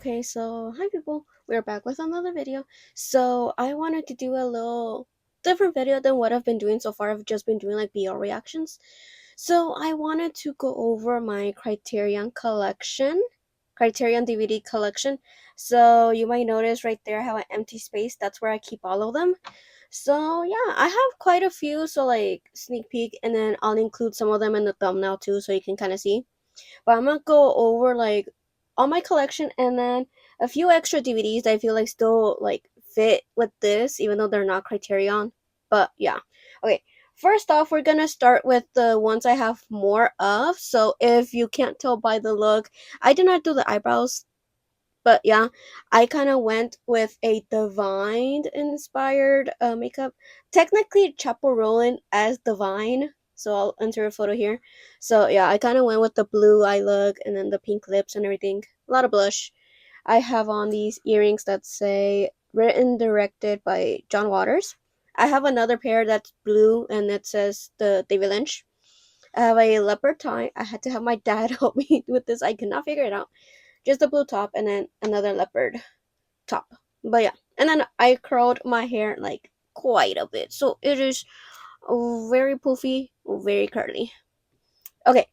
Okay, so hi people, we're back with another video. So I wanted to do a little different video than what I've been doing so far. I've just been doing like BL reactions. So I wanted to go over my Criterion DVD collection. So you might notice right there how an empty space, that's where I keep all of them. So yeah, I have quite a few, so like sneak peek, and then I'll include some of them in the thumbnail too so you can kind of see. But I'm gonna go over like all my collection and then a few extra DVDs that I feel like still like fit with this, even though they're not Criterion. But yeah. Okay. First off, we're gonna start with the ones I have more of. So if you can't tell by the look, I did not do the eyebrows, but yeah, I kind of went with a Divine inspired makeup. Technically, Chapo Roland as Divine. So I'll enter a photo here. So yeah, I kind of went with the blue eye look and then the pink lips and everything. A lot of blush. I have on these earrings that say written directed by John Waters. I have another pair that's blue and it says the David Lynch. I have a leopard tie. I had to have my dad help me with this. I could not figure it out. Just a blue top and then another leopard top. But yeah, and then I curled my hair like quite a bit, so it is very poofy, very curly. Okay,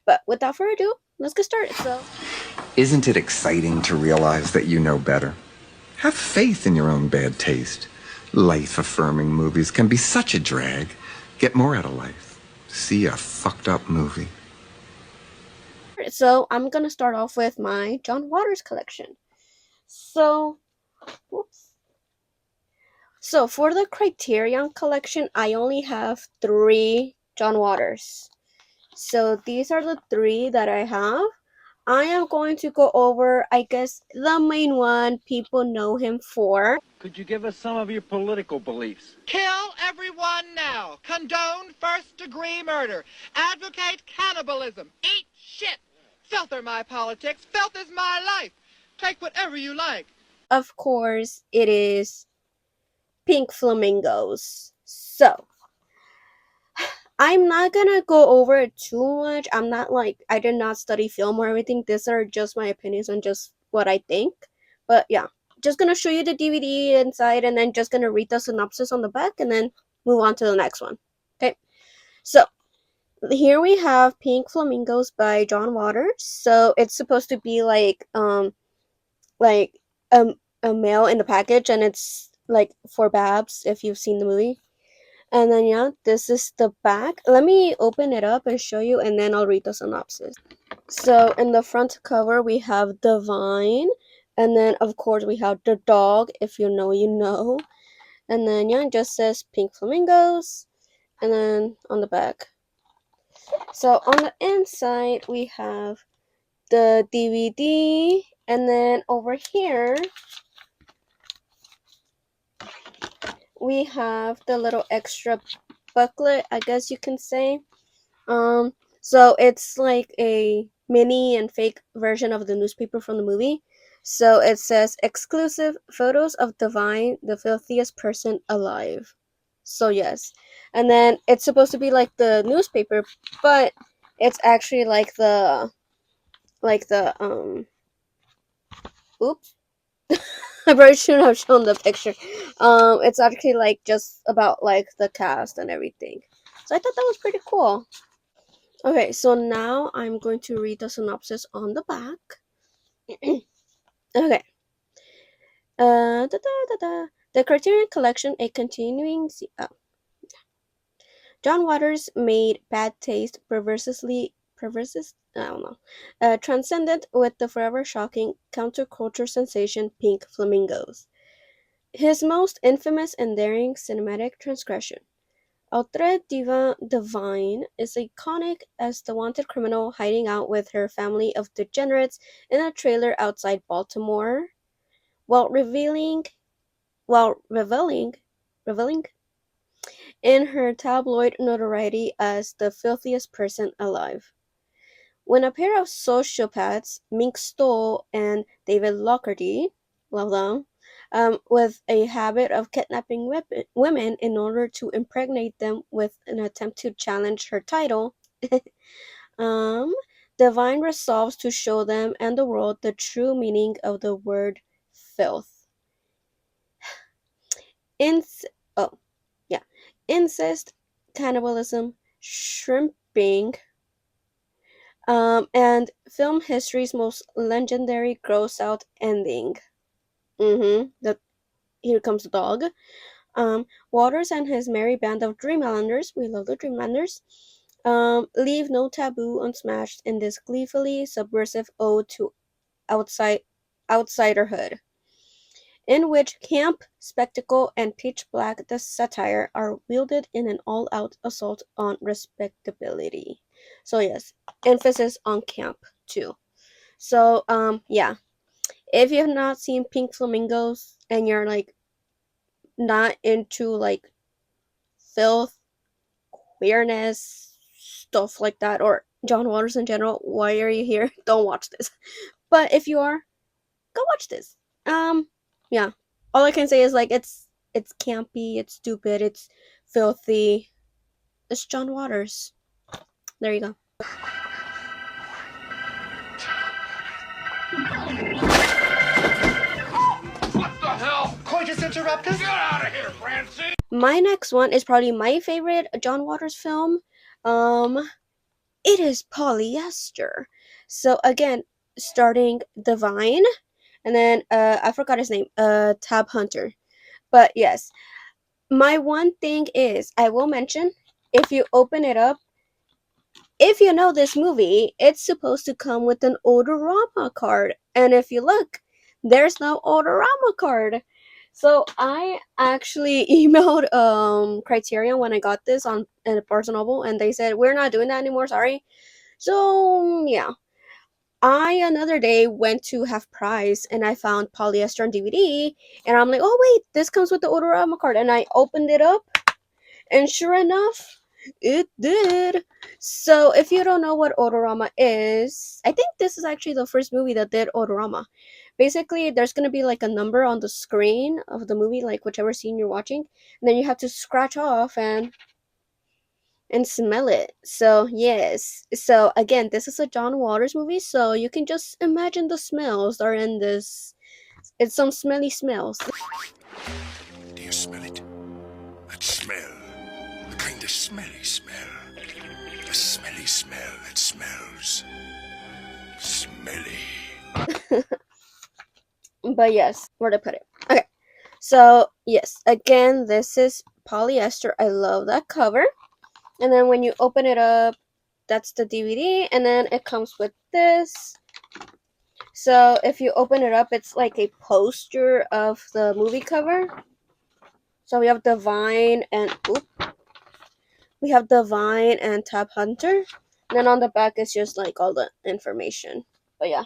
but without further ado, let's get started. So Isn't it exciting to realize that you know better? Have faith in your own bad taste. Life-affirming movies can be such a drag. Get more out of life. See a fucked up movie. I'm gonna start off with my John Waters collection. So, whoops. So for the Criterion Collection, I only have 3 John Waters. So these are the 3 that I have. I am going to go over, I guess, the main one people know him for. Could you give us some of your political beliefs? Kill everyone now. Condone first-degree murder. Advocate cannibalism. Eat shit. Filth are my politics. Filth is my life. Take whatever you like. Of course, it is Pink Flamingos. So, I'm not gonna go over it too much. I'm not like, I did not study film or everything. These are just my opinions on just what I think. But yeah, just gonna show you the DVD inside and then just gonna read the synopsis on the back and then move on to the next one. Okay, so here we have Pink Flamingos by John Waters. So it's supposed to be like a male in the package, and it's like for Babs if you've seen the movie. And then yeah, this is the back. Let me open it up and show you, and then I'll read the synopsis. So in the front cover we have Divine, and then of course we have the dog. If you know, you know. And then yeah, it just says Pink Flamingos, and then on the back. So on the inside we have the DVD, and then over here we have the little extra booklet, I guess you can say. So it's like a mini and fake version of the newspaper from the movie. So it says exclusive photos of Divine, the filthiest person alive. So yes. And then it's supposed to be like the newspaper, but it's actually like the oops. I probably shouldn't have shown the picture. It's actually like just about like the cast and everything. So I thought that was pretty cool. Okay, so now I'm going to read the synopsis on the back. Okay. The Criterion Collection, a continuing. John Waters made bad taste I don't know, transcendent with the forever shocking counterculture sensation Pink Flamingos. His most infamous and daring cinematic transgression. Audrey Divine is iconic as the wanted criminal hiding out with her family of degenerates in a trailer outside Baltimore, while reveling in her tabloid notoriety as the filthiest person alive. When a pair of sociopaths, Mink Stoll and David Lockerty, love them, with a habit of kidnapping women in order to impregnate them with an attempt to challenge her title, um, Divine resolves to show them and the world the true meaning of the word filth. Inc- oh, yeah. Incest, cannibalism, shrimping, and film history's most legendary gross out ending. That here comes the dog. Waters and his merry band of Dreamlanders, we love the Dreamlanders, leave no taboo unsmashed in this gleefully subversive ode to outside outsiderhood, in which camp, spectacle, and pitch black the satire are wielded in an all-out assault on respectability. So yes, emphasis on camp too. So yeah, if you have not seen Pink Flamingos and you're like not into like filth, queerness, stuff like that, or John Waters in general, why are you here? Don't watch this. But if you are, go watch this. Yeah. All I can say is like it's campy, it's stupid, it's filthy. It's John Waters. There you go. Coitus interruptus? My next one is probably my favorite John Waters film. Um, it is Polyester. So again, starting Divine, and then I forgot his name, Tab Hunter. But yes, my one thing is I will mention, if you open it up, if you know this movie, it's supposed to come with an Odorama card. And if you look, there's no Odorama card. So I actually emailed Criterion when I got this on Barnes and Noble, and they said we're not doing that anymore. Sorry. So yeah, I another day went to Half Price and I found Polyester on DVD, and I'm like, oh wait, this comes with the Odorama card, and I opened it up, and sure enough, it did. So if you don't know what Odorama is, I think this is actually the first movie that did Odorama. Basically, there's gonna be like a number on the screen of the movie, like whichever scene you're watching, and then you have to scratch off and smell it. So yes. So again, this is a John Waters movie, so you can just imagine the smells that are in this. It's some smelly smells. Do you smell it? That smell. The kind of smelly smell. The smelly smell that smells. Smelly. But yes, where to put it? Okay. So yes, again, this is Polyester. I love that cover. And then when you open it up, that's the DVD, and then it comes with this. So if you open it up, it's like a poster of the movie cover. So we have Divine and Tab Hunter. And then on the back it's just like all the information. But yeah.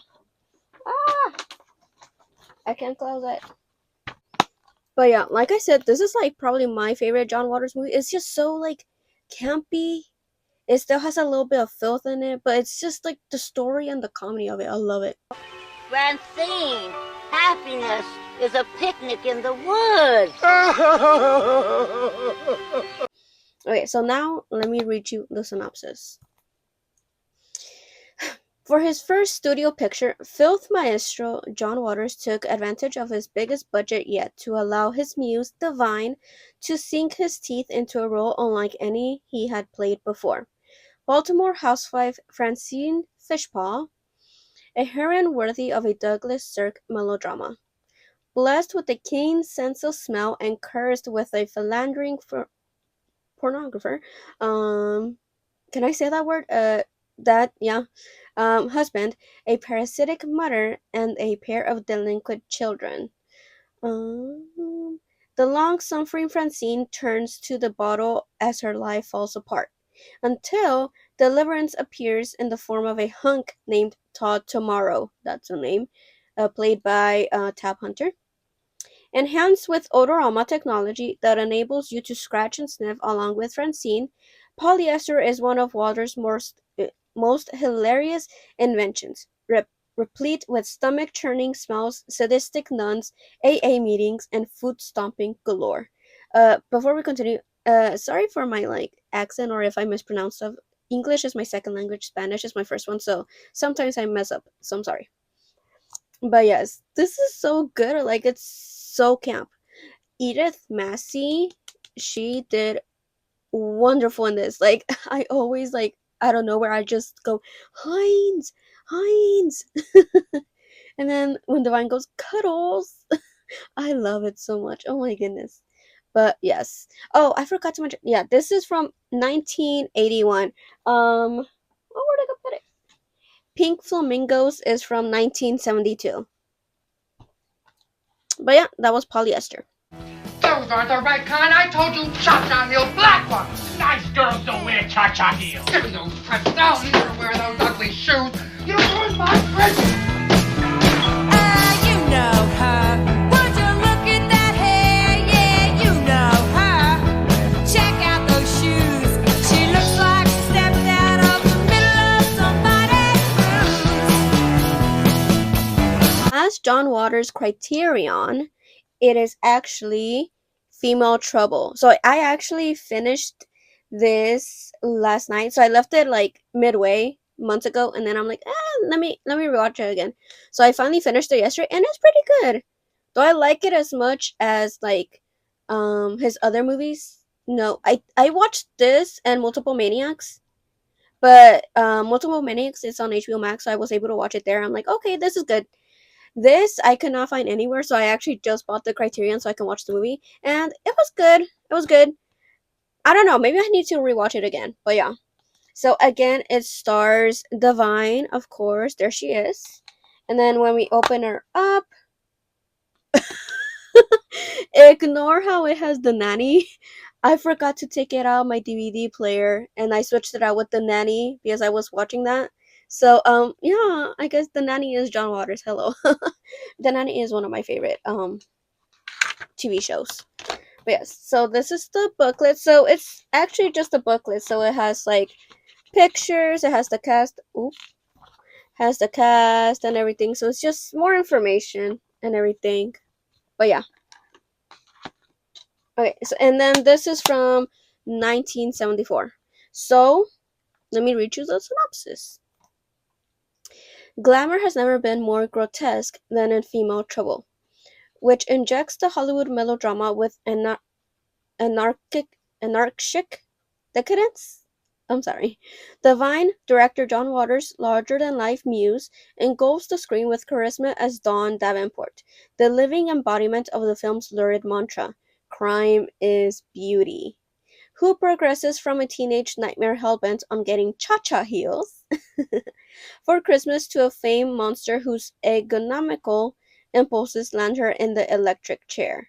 Ah, I can't close it. But yeah, like I said, this is like probably my favorite John Waters movie. It's just so like campy. It still has a little bit of filth in it, but it's just like the story and the comedy of it. I love it. Francine, happiness is a picnic in the woods. Okay, so now let me read you the synopsis. For his first studio picture, filth maestro John Waters took advantage of his biggest budget yet to allow his muse, Divine, to sink his teeth into a role unlike any he had played before. Baltimore housewife Francine Fishpaw, a heroine worthy of a Douglas Sirk melodrama. Blessed with a keen sense of smell and cursed with a philandering pornographer, can I say that word? Husband, a parasitic mother, and a pair of delinquent children. The long-suffering Francine turns to the bottle as her life falls apart, until deliverance appears in the form of a hunk named Todd Tomorrow. That's the name, played by Tab Hunter. Enhanced with odorama technology that enables you to scratch and sniff along with Francine, polyester is one of Waters' most hilarious inventions, replete with stomach-churning smells, sadistic nuns, AA meetings, and foot-stomping galore. Before we continue, sorry for my like accent or if I mispronounce stuff. English is my second language, Spanish is my first one, so sometimes I mess up. So I'm sorry. But yes, this is so good. Like it's so camp. Edith Massey, she did wonderful in this. Like I always like I don't know where I just go Heinz, Heinz, and then when Divine goes Cuddles, I love it so much. Oh my goodness. But yes. Oh, I forgot to mention. Yeah, this is from 1981. Where'd I go put it? Pink Flamingos is from 1972. But yeah, that was polyester. Those aren't the right kind. I told you cha-cha heels, black ones. Nice girls don't wear cha-cha heels. Give me those prints. I'll never wear those ugly shoes. You ruined my prints. You know her. Would you look at that hair? Yeah, you know her. Check out those shoes. She looks like she stepped out of the middle of somebody's cruise. As John Waters' Criterion, it is actually Female Trouble. So I actually finished this last night. So I left it like midway months ago, and then I'm like, let me rewatch it again. So I finally finished it yesterday, and it's pretty good. Do I like it as much as like his other movies? No, I watched this and Multiple Maniacs, but Multiple Maniacs is on HBO Max, so I was able to watch it there. I'm like, okay, this is good. This I could not find anywhere, so I actually just bought the Criterion so I can watch the movie, and it was good. It was good. I don't know, maybe I need to rewatch it again, but yeah. So again, it stars Divine, of course. There she is. And then when we open her up, ignore how it has the nanny. I forgot to take it out of my DVD player, and I switched it out with the nanny because I was watching that. So yeah, I guess the nanny is John Waters. Hello. The nanny is one of my favorite TV shows. But yes, so this is the booklet. So it's actually just a booklet. So it has like pictures, it has the cast, has the cast and everything. So it's just more information and everything. But yeah. Okay, so and then this is from 1974. So let me read you the synopsis. Glamour has never been more grotesque than in Female Trouble, which injects the Hollywood melodrama with anarchic decadence. I'm sorry. Divine director John Waters' larger-than-life muse engulfs the screen with charisma as Dawn Davenport, the living embodiment of the film's lurid mantra, crime is beauty, who progresses from a teenage nightmare hellbent on getting cha-cha heels for Christmas to a famed monster whose egonomical impulses land her in the electric chair.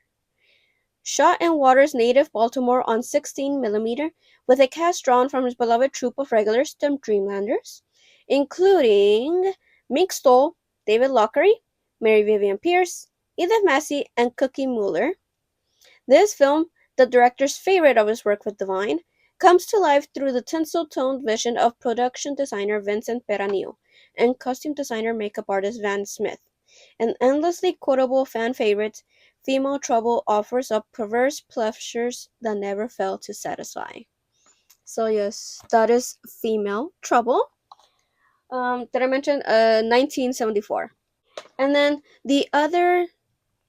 Shot in Waters' native Baltimore on 16mm, with a cast drawn from his beloved troupe of regulars, the Dreamlanders, including Mink Stoll, David Lockery, Mary Vivian Pierce, Edith Massey, and Cookie Mueller. This film, the director's favorite of his work with Divine, comes to life through the tinsel-toned vision of production designer Vincent Peranillo and costume designer makeup artist Van Smith. An endlessly quotable fan favorite, Female Trouble offers up perverse pleasures that never fail to satisfy. So yes, that is Female Trouble. Did I mention 1974? And then the other,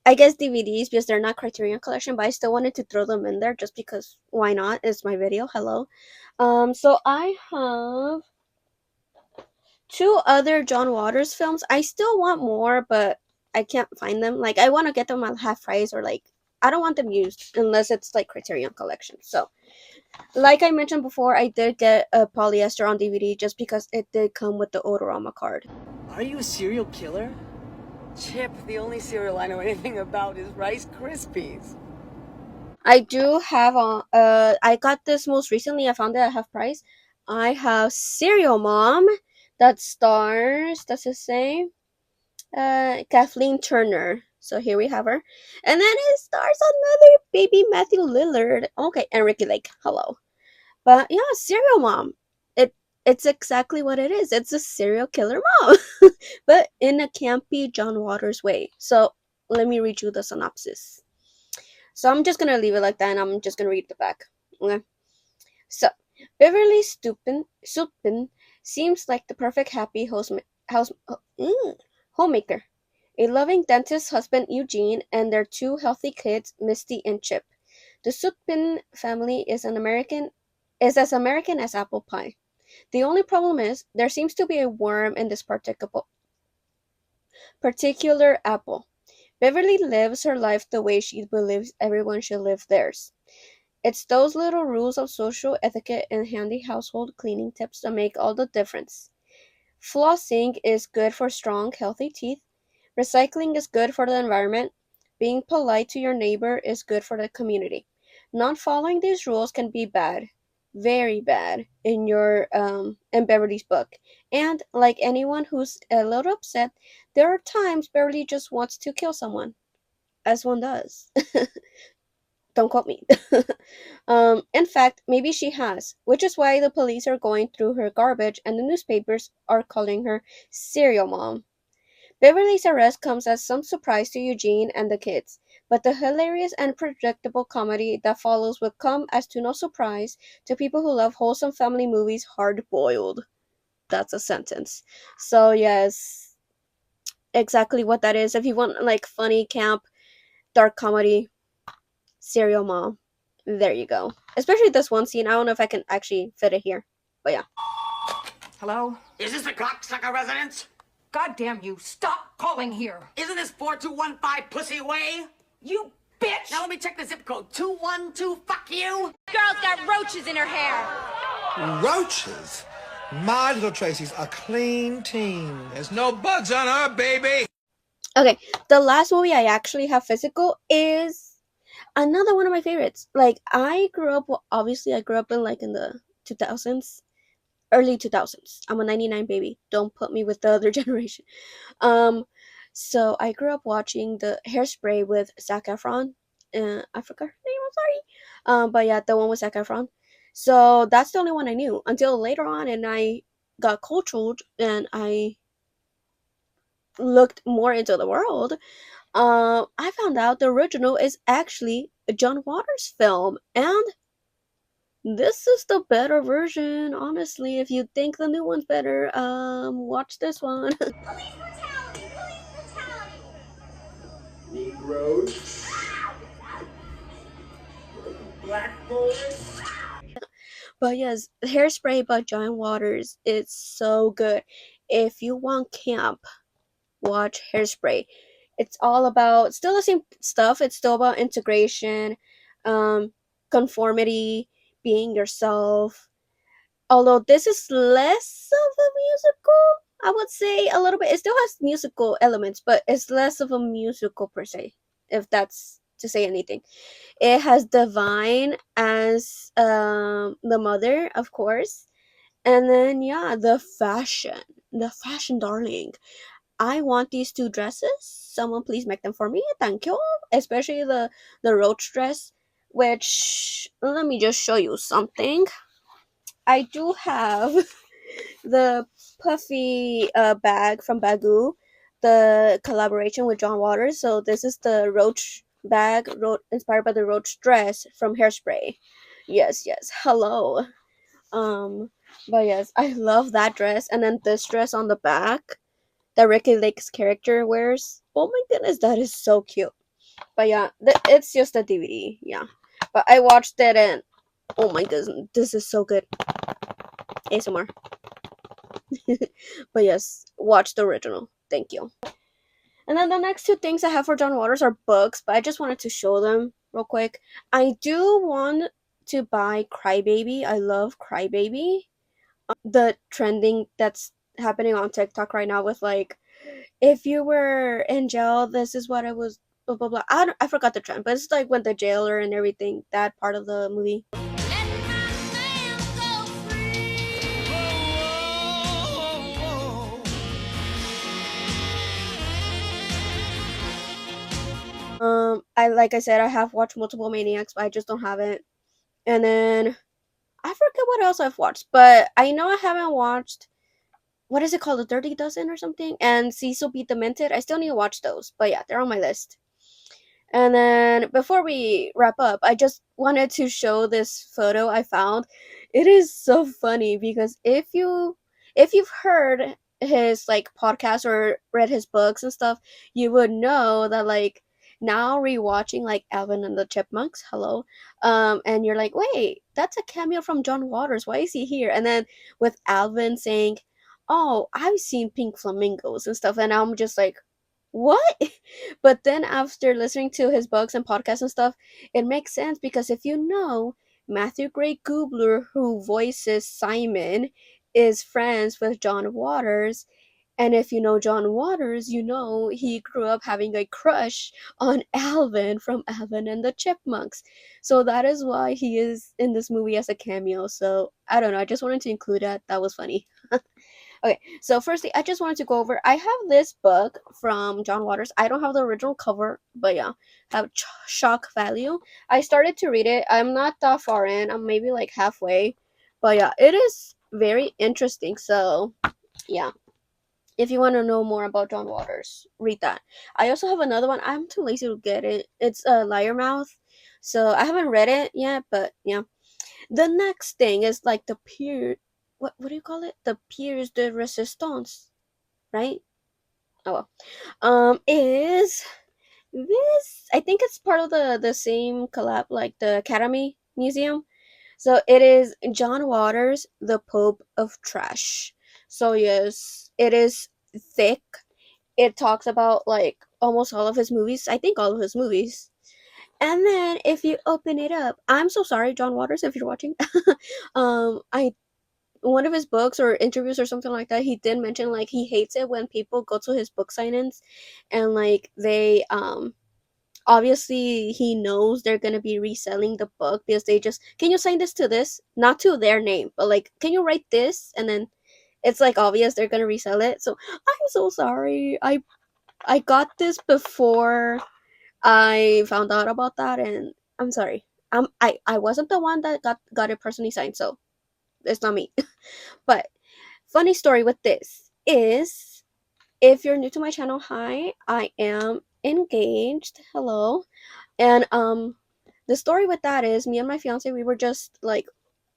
I guess, DVDs, because they're not Criterion Collection, but I still wanted to throw them in there just because why not? It's my video. Hello. So I have two other John Waters films. I still want more, but I can't find them. Like I want to get them at half price, or like I don't want them used unless it's like Criterion Collection. So like I mentioned before, I did get a polyester on DVD just because it did come with the Odorama card. Are you a serial killer? Chip, the only cereal I know anything about is Rice Krispies. I do have I got this most recently. I found it at half price. I have Serial Mom that stars, does it say? Kathleen Turner. So here we have her. And then it stars another baby Matthew Lillard. Okay, and Ricky Lake. Hello. But yeah, Serial Mom. It's exactly what it is. It's a serial killer mom. But in a campy John Waters way. So let me read you the synopsis. So I'm just gonna leave it like that, and I'm just gonna read the back. Okay. So Beverly Stupin seems like the perfect happy house, homemaker. A loving dentist husband Eugene and their two healthy kids Misty and Chip. The Sutpin family is as American as apple pie. The only problem is there seems to be a worm in this particular apple. Beverly lives her life the way she believes everyone should live theirs. It's those little rules of social etiquette and handy household cleaning tips that make all the difference. Flossing is good for strong, healthy teeth. Recycling is good for the environment. Being polite to your neighbor is good for the community. Not following these rules can be bad, very bad, in Beverly's book. And like anyone who's a little upset, there are times Beverly just wants to kill someone, as one does. Don't quote me. In fact, maybe she has, which is why the police are going through her garbage and the newspapers are calling her serial mom. Beverly's arrest comes as some surprise to Eugene and the kids, but the hilarious and predictable comedy that follows will come as to no surprise to people who love wholesome family movies hard boiled. That's a sentence. So, yes, exactly what that is. If you want like funny, camp, dark comedy, serial mom, there you go. Especially this one scene. I don't know if I can actually fit it here, but yeah. Hello? Is this a cocksucker residence? God damn you, stop calling here. Isn't this 4215 Pussy Way? You bitch! Now let me check the zip code. 212, fuck you! Girl's got roaches in her hair. Roaches? My little Tracy's a clean teen. There's no bugs on her, baby. Okay, the last movie I actually have physical is another one of my favorites. Like I grew up obviously I grew up in like in the 2000s, early 2000s. I'm a 99 baby. Don't put me with the other generation. Um so I grew up watching the Hairspray with Zac Efron. I forgot her name, I'm sorry. But yeah, the one with Zac Efron. So that's the only one I knew until later on and I got cultured and I looked more into the world. I found out the original is actually a John Waters film, and this is the better version. Honestly, if you think the new one's better, watch this one. Negroes. Black boys. But yes, Hairspray by John Waters. It's so good. If you want camp, watch Hairspray. It's all about still the same stuff. It's still about integration, um, conformity, being yourself. Although this is less of a musical, I would say a little bit. It still has musical elements, but it's less of a musical per se, if that's to say anything. It has Divine as the mother, of course, and then yeah, the fashion darling. I want these two dresses. Someone please make them for me. Thank you. Especially the roach dress, which let me just show you something. I do have the puffy bag from Bagoo, the collaboration with John Waters. So this is the roach bag, inspired by the roach dress from Hairspray. Yes, yes. Hello. Um, but yes, I love that dress, and then this dress on the back that Ricky Lake's character wears. Oh my goodness, that is so cute. But yeah, it's just a DVD. Yeah, but I watched it and oh my goodness, this is so good. ASMR. But yes, watch the original. Thank you. And then the next two things I have for John Waters are books, but I just wanted to show them real quick. I do want to buy Crybaby. I love Crybaby. The trending that's happening on TikTok right now with like, if you were in jail, this is what I was. Blah blah blah. I forgot the trend, but it's like when the jailer and everything. That part of the movie. I like I said, I have watched multiple Maniacs, but I just don't have it. And then I forget what else I've watched, but I know I haven't watched what is it called, the Dirty Dozen or something, and Cecil Beat Demented. I still need to watch those, but yeah, they're on my list. And then before we wrap up, I just wanted to show this photo I found. It is so funny because if you've heard his like podcast or read his books and stuff, you would know that like now rewatching like Alvin and the Chipmunks, hello, and you're like, wait, that's a cameo from John Waters. Why is he here? And then with Alvin saying, "Oh, I've seen pink flamingos and stuff," and I'm just like, what? But then after listening to his books and podcasts and stuff, it makes sense because if you know, Matthew Gray Gubler, who voices Simon, is friends with John Waters. And if you know John Waters, you know he grew up having a crush on Alvin from Alvin and the Chipmunks. So that is why he is in this movie as a cameo. So I don't know, I just wanted to include that. That was funny. Okay, so firstly, I just wanted to go over. I have this book from John Waters. I don't have the original cover, but yeah, have shock value. I started to read it. I'm not that far in. I'm maybe like halfway, but yeah, it is very interesting. So yeah, if you want to know more about John Waters, read that. I also have another one. I'm too lazy to get it. It's a Liar Mouth, so I haven't read it yet. But yeah, the next thing is like the peer. What do you call it? The Piers de Resistance, right? Oh well. Is this? I think it's part of the same collab, like the Academy Museum. So it is John Waters, the Pope of Trash. So yes, it is thick. It talks about like almost all of his movies. I think all of his movies. And then if you open it up, I'm so sorry, John Waters, if you're watching. I one of his books or interviews or something like that, he did mention like he hates it when people go to his book signings and like they obviously he knows they're gonna be reselling the book because they just, can you sign this to this, not to their name, but like, can you write this, and then it's like obvious they're gonna resell it. So I'm so sorry. I got this before I found out about that, and I'm sorry. I wasn't the one that got it personally signed, so it's not me. But funny story with this is, if you're new to my channel, hi, I am engaged. Hello. And the story with that is, me and my fiance, we were just like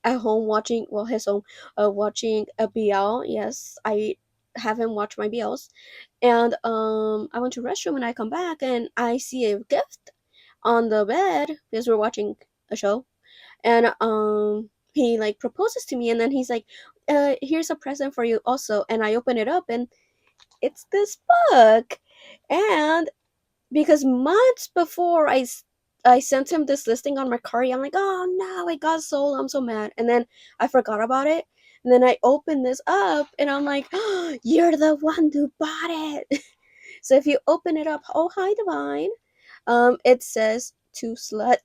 at home watching, well, his home, watching a BL. Yes, I haven't watched my BLs. And I went to restroom and I come back and I see a gift on the bed because we're watching a show. And he like proposes to me, and then he's like, here's a present for you also. And I open it up and it's this book. And because months before I sent him this listing on Mercari, I'm like, oh no, it got sold, I'm so mad. And then I forgot about it, and then I opened this up and I'm like, oh, you're the one who bought it. So if you open it up, oh hi Divine, it says to slut,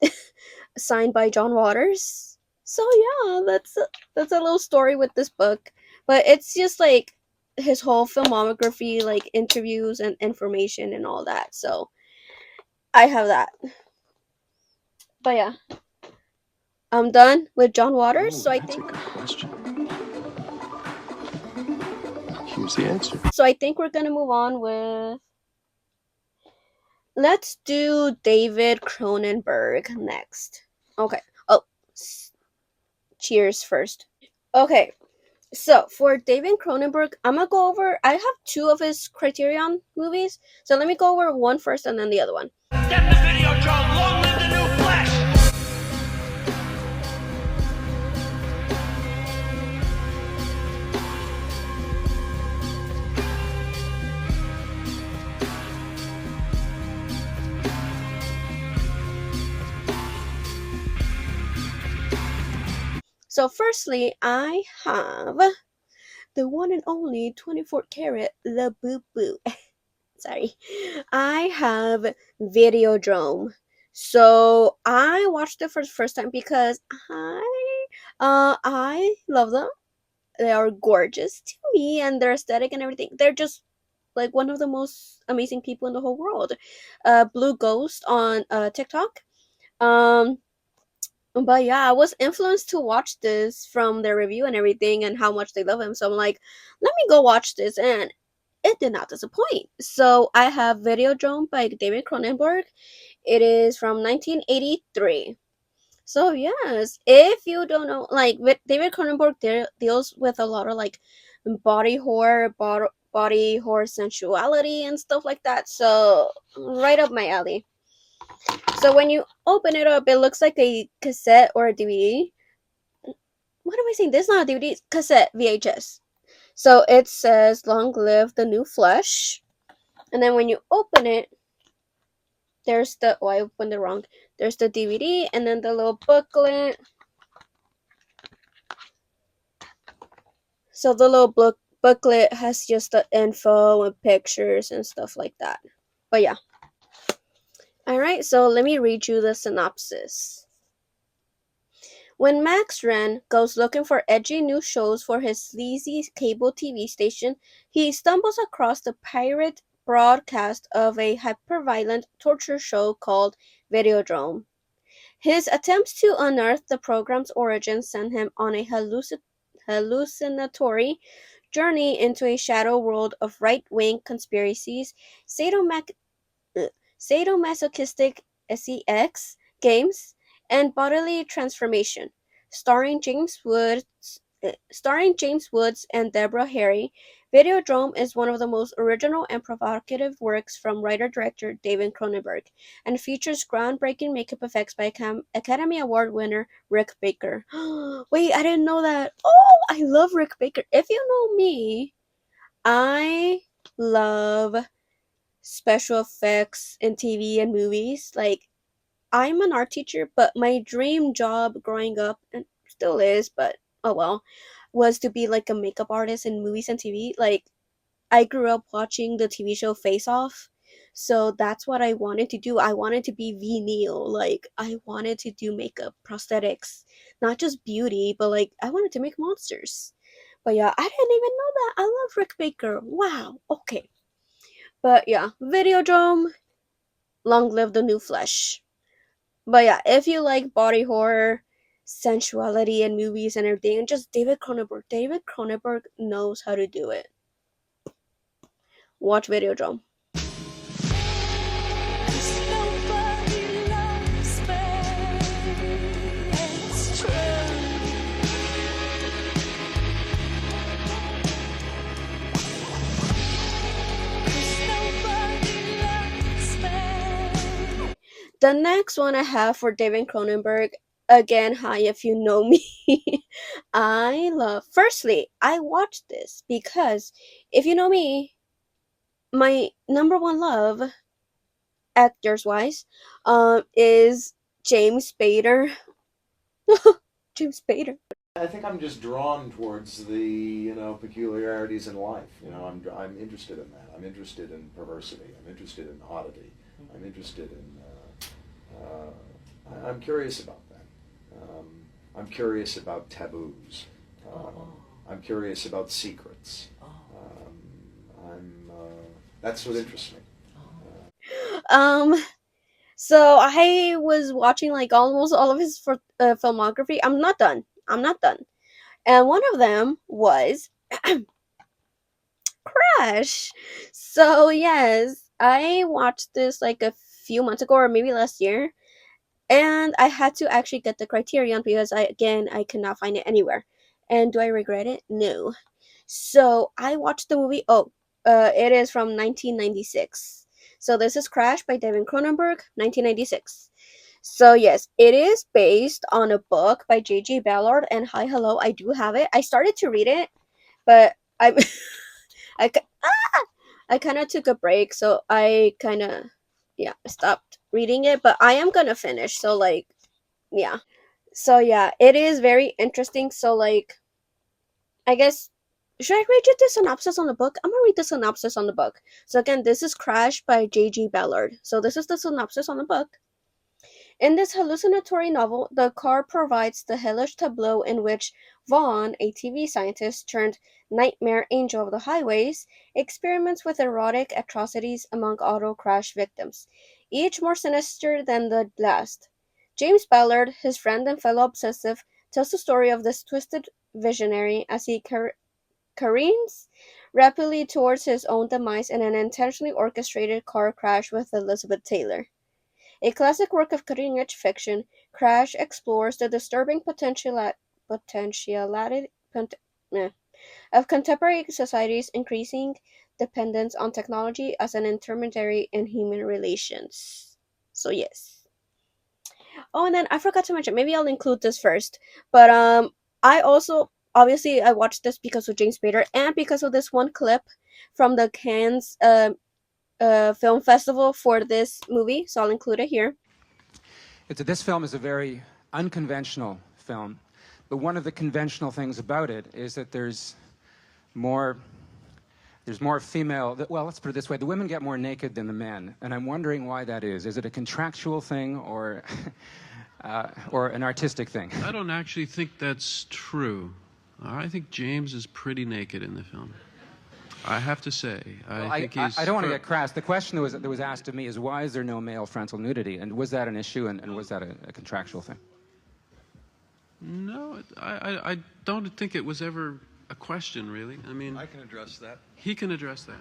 signed by John Waters. So yeah, that's a little story with this book, but it's just like his whole filmography, like interviews and information and all that. So I have that. But yeah, I'm done with John Waters. So I think Here's the answer. we're gonna move on with, let's do David Cronenberg next. Okay. Oh, cheers first. Okay. So for David Cronenberg, I'm gonna go over. I have two of his Criterion movies, so let me go over one first and then the other one. Get the video, Joe. Long live the new flesh. So firstly, I have the one and only 24 karat the boo boo. Sorry. I have Videodrome. So I watched it for the first time because I love them. They are gorgeous to me, and their aesthetic and everything. They're just like one of the most amazing people in the whole world. Blue Ghost on TikTok. Um but yeah, I was influenced to watch this from their review and everything and how much they love him. So I'm like, let me go watch this, and it did not disappoint. So I have Videodrome by David Cronenberg. It is from 1983. So yes, if you don't know, like with David Cronenberg deals with a lot of like body horror sensuality and stuff like that. So right up my alley. So when you open it up, it looks like a cassette or a DVD. What am I saying? This is not a DVD, it's cassette VHS. So it says "Long live the new flesh," and then when you open it, there's the I opened it wrong. There's the DVD, and then the little booklet. So the little booklet has just the info and pictures and stuff like that. But yeah. Alright, so let me read you the synopsis. When Max Wren goes looking for edgy new shows for his sleazy cable TV station, he stumbles across the pirate broadcast of a hyper-violent torture show called Videodrome. His attempts to unearth the program's origins send him on a hallucinatory journey into a shadow world of right-wing conspiracies, sadomac- sadomasochistic sex games, and bodily transformation. Starring James Woods, and Deborah Harry, Videodrome is one of the most original and provocative works from writer-director David Cronenberg, and features groundbreaking makeup effects by Academy Award winner Rick Baker. Wait, I didn't know that. Oh, I love Rick Baker. If you know me, I love special effects in TV and movies. Like, I'm an art teacher, but my dream job growing up, and still is, but oh well, was to be like a makeup artist in movies and TV. Like, I grew up watching the TV show Face Off. So that's what I wanted to do. I wanted to be V Neil. Like, I wanted to do makeup, prosthetics, not just beauty, but like, I wanted to make monsters. But yeah, I didn't even know that. I love Rick Baker. Wow. Okay. But yeah, Videodrome, long live the new flesh. But yeah, if you like body horror, sensuality in movies and everything, and just David Cronenberg knows how to do it. Watch Videodrome. The next one I have for David Cronenberg, again, hi if you know me. Firstly, I watched this because if you know me, my number one love, actors wise, is James Spader. James Spader. I think I'm just drawn towards the peculiarities in life. I'm interested in that. I'm interested in perversity. I'm interested in oddity. I'm interested in. I'm curious about that. I'm curious about taboos. I'm curious about secrets. That's what interests me. Um, so I was watching like almost all of his filmography. I'm not done. And one of them was Crash. So yes, I watched this like a few months ago or maybe last year, and I had to actually get the Criterion because I could not find it anywhere. And do I regret it? No. So I watched the movie. Oh, it is from 1996. So this is Crash by David Cronenberg, 1996. So yes, it is based on a book by J.G. Ballard. And hi, hello, I do have it. I started to read it, but I, I, I kind of took a break, so I kind of, yeah, stopped reading it. But I am gonna finish. So like, yeah. So yeah, it is very interesting. So like, I guess should I read you the synopsis on the book? I'm gonna read the synopsis on the book. So again, this is Crash by J.G. Ballard. So this is the synopsis on the book. In this hallucinatory novel, the car provides the hellish tableau in which Vaughn, a TV scientist turned nightmare angel of the highways, experiments with erotic atrocities among auto crash victims, each more sinister than the last. James Ballard, his friend and fellow obsessive, tells the story of this twisted visionary as he careens rapidly towards his own demise in an intentionally orchestrated car crash with Elizabeth Taylor. A classic work of cutting-edge fiction, Crash explores the disturbing potentiality of contemporary society's increasing dependence on technology as an intermediary in human relations. So yes. Oh, and then I forgot to mention, maybe I'll include this first. But I also obviously I watched this because of James Spader and because of this one clip from the Cannes film festival for this movie. So I'll include it here. This film is a very unconventional film, but one of the conventional things about it is that there's more female, well, let's put it this way, the women get more naked than the men, and I'm wondering why that is. Is it a contractual thing or an artistic thing? I don't actually think that's true. I think James is pretty naked in the film. I have to say. I don't want to get crass. The question that was asked of me is, why is there no male frontal nudity? And was that an issue, and was that a contractual thing? No, I don't think it was ever a question, really. I mean, I can address that. He can address that.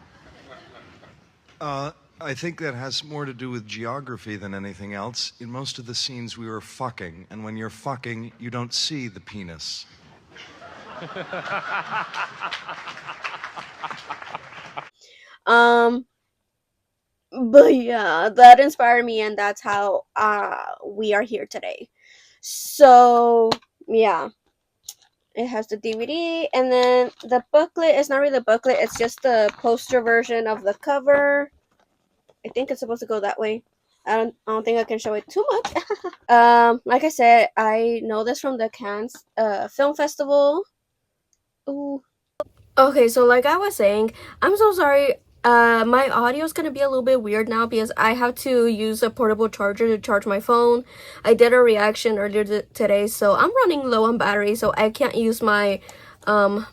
I think that has more to do with geography than anything else. In most of the scenes, we were fucking, and when you're fucking, you don't see the penis. But yeah, that inspired me, and that's how we are here today. So yeah, it has the DVD, and then the booklet is not really a booklet, it's just the poster version of the cover. I think it's supposed to go that way. I don't think I can show it too much. Like I said, I know this from the Cannes Film Festival. Ooh. Okay, so like I was saying, I'm so sorry. My audio is gonna be a little bit weird now because I have to use a portable charger to charge my phone. I did a reaction earlier today, so I'm running low on battery, so I can't use my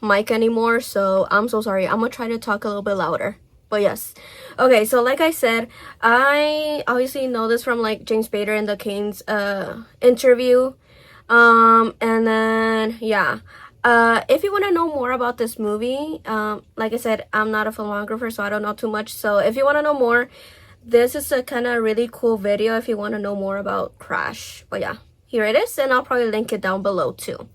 mic anymore. So I'm so sorry. I'm gonna try to talk a little bit louder. But yes. Okay, so like I said, I obviously know this from like James Spader in the Cannes interview. And then yeah. If you want to know more about this movie, like I said, I'm not a filmographer, so I don't know too much. So if you want to know more, this is a kind of really cool video if you want to know more about Crash. But yeah, here it is, and I'll probably link it down below too.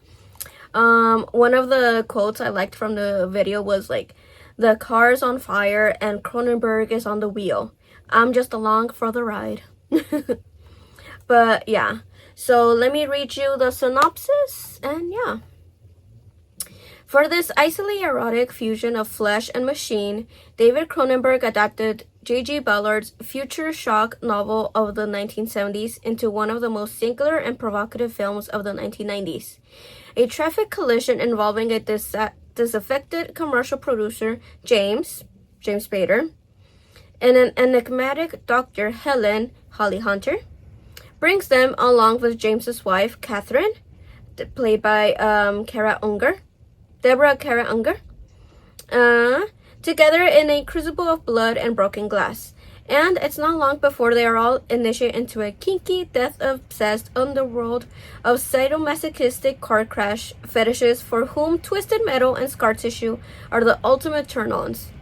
One of the quotes I liked from the video was like, "The car's on fire and Cronenberg is on the wheel. I'm just along for the ride." But yeah, so let me read you the synopsis, and yeah. For this icily erotic fusion of flesh and machine, David Cronenberg adapted J.G. Ballard's future shock novel of the 1970s into one of the most singular and provocative films of the 1990s. A traffic collision involving a disaffected commercial producer, James Spader, and an enigmatic doctor, Helen Holly Hunter, brings them, along with James's wife, Catherine, played by Deborah Kara Unger, together in a crucible of blood and broken glass. And it's not long before they are all initiated into a kinky, death-obsessed underworld of sadomasochistic car crash fetishes for whom twisted metal and scar tissue are the ultimate turn-ons.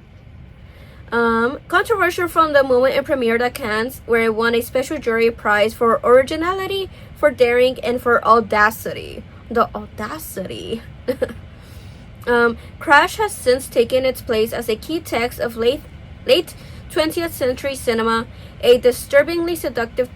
Controversial from the moment it premiered at Cannes, where it won a special jury prize for originality, for daring, and for audacity. The audacity. Crash has since taken its place as a key text of late 20th century cinema, a disturbingly seductive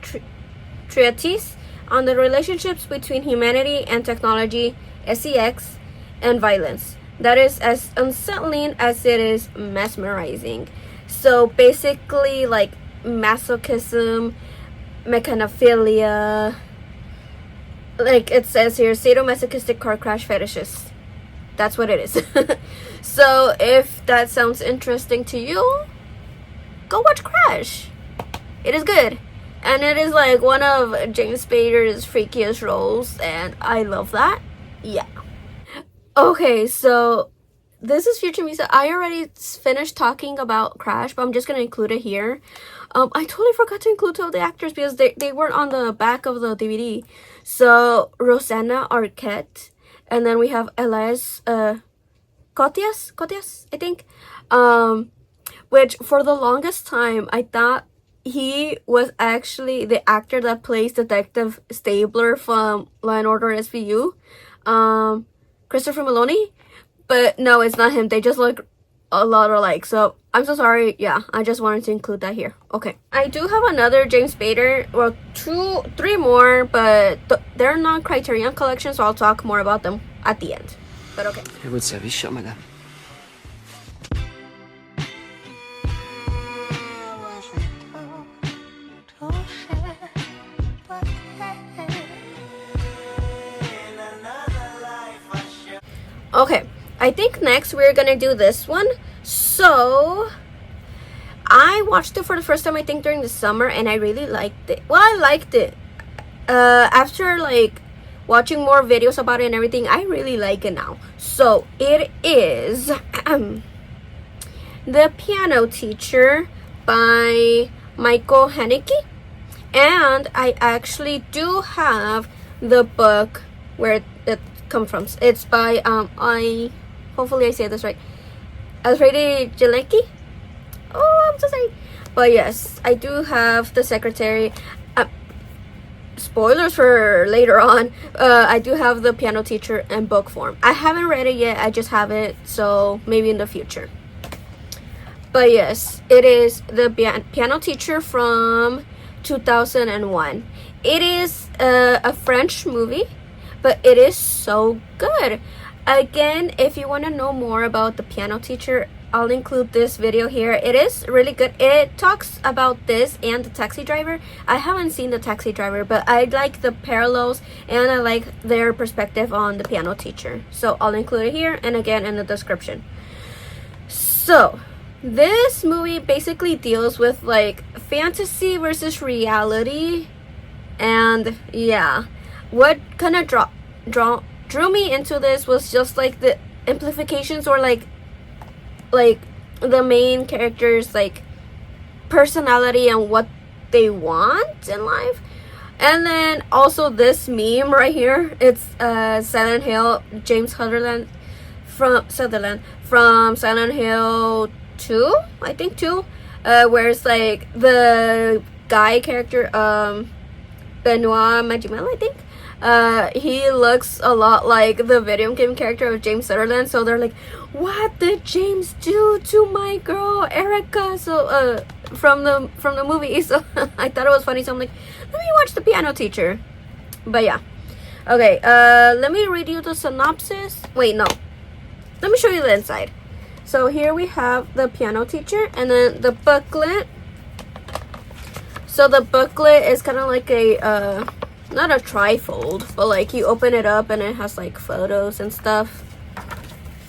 treatise on the relationships between humanity and technology, sex, and violence. That is as unsettling as it is mesmerizing. So basically, like masochism, mechanophilia, like it says here, sadomasochistic car crash fetishes. That's what it is. So if that sounds interesting to you, go watch Crash. It is good. And it is like one of James Spader's freakiest roles, and I love that. Yeah. Okay, so this is Future Misa. I already finished talking about Crash, but I'm just going to include it here. I totally forgot to include two of the actors because they weren't on the back of the DVD. So, Rosanna Arquette. And then we have Elias Koteas, I think. Which for the longest time I thought he was actually the actor that plays Detective Stabler from Law and Order SVU, Christopher Maloney. But no, it's not him. They just look a lot alike. So I'm so sorry. Yeah, I just wanted to include that here. Okay. I do have another James Spader. Well, three more, but they're not Criterion Collection, so I'll talk more about them at the end. But okay. Et votre service, chère madame. Okay, I think next we're gonna do this one. So I watched it for the first time, I think, during the summer, and I really liked it. Well, I liked it. After like watching more videos about it and everything, I really like it now. So it is The Piano Teacher by Michael Haneke, and I actually do have the book where it comes from. It's by hopefully I say this right, Alfredi Jalecki. Oh, I'm so sorry. But yes, I do have the secretary. Spoilers for later on. I do have The Piano Teacher in book form. I haven't read it yet. I just have it, so maybe in the future. But yes, it is The Piano Teacher from 2001. It is a French movie, but it is so good. Again, if you want to know more about The Piano Teacher, I'll include this video here. It is really good. It talks about this and The Taxi Driver. I haven't seen The Taxi Driver, but I like the parallels and I like their perspective on The Piano Teacher. So I'll include it here and again in the description. So this movie basically deals with like fantasy versus reality. And yeah, what kind of drew me into this was just like the amplifications, or like the main characters like personality and what they want in life. And then also this meme right here, it's Silent Hill, James Sutherland from Silent Hill 2, I think 2, where it's like the guy character, Benoit Magimel, I think. He looks a lot like the video game character of James Sutherland. So they're like, what did James do to my girl Erica? So from the movie. So I thought it was funny, so I'm like, let me watch The Piano Teacher. But yeah, okay, let me read you the synopsis. Wait, no, let me show you the inside. So here we have The Piano Teacher, and then the booklet. So the booklet is kind of like a not a trifold, but like you open it up and it has like photos and stuff.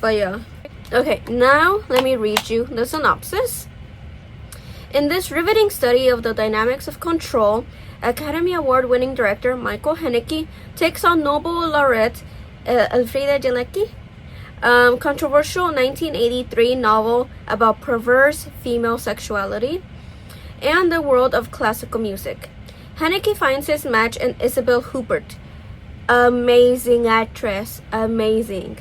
But yeah. Okay, now let me read you the synopsis. In this riveting study of the dynamics of control, Academy Award-winning director Michael Haneke takes on Nobel laureate Alfreda Jalecki, controversial 1983 novel about perverse female sexuality and the world of classical music. Haneke finds his match in Isabelle Huppert, amazing actress, amazing,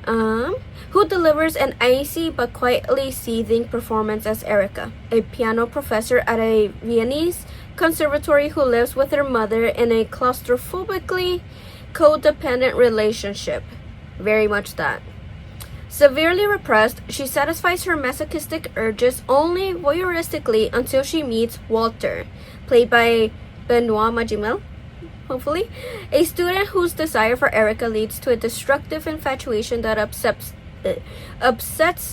who delivers an icy but quietly seething performance as Erica, a piano professor at a Viennese conservatory who lives with her mother in a claustrophobically codependent relationship. Very much that. Severely repressed, she satisfies her masochistic urges only voyeuristically until she meets Walter, played by Benoit Magimel, hopefully, a student whose desire for Erica leads to a destructive infatuation that upsets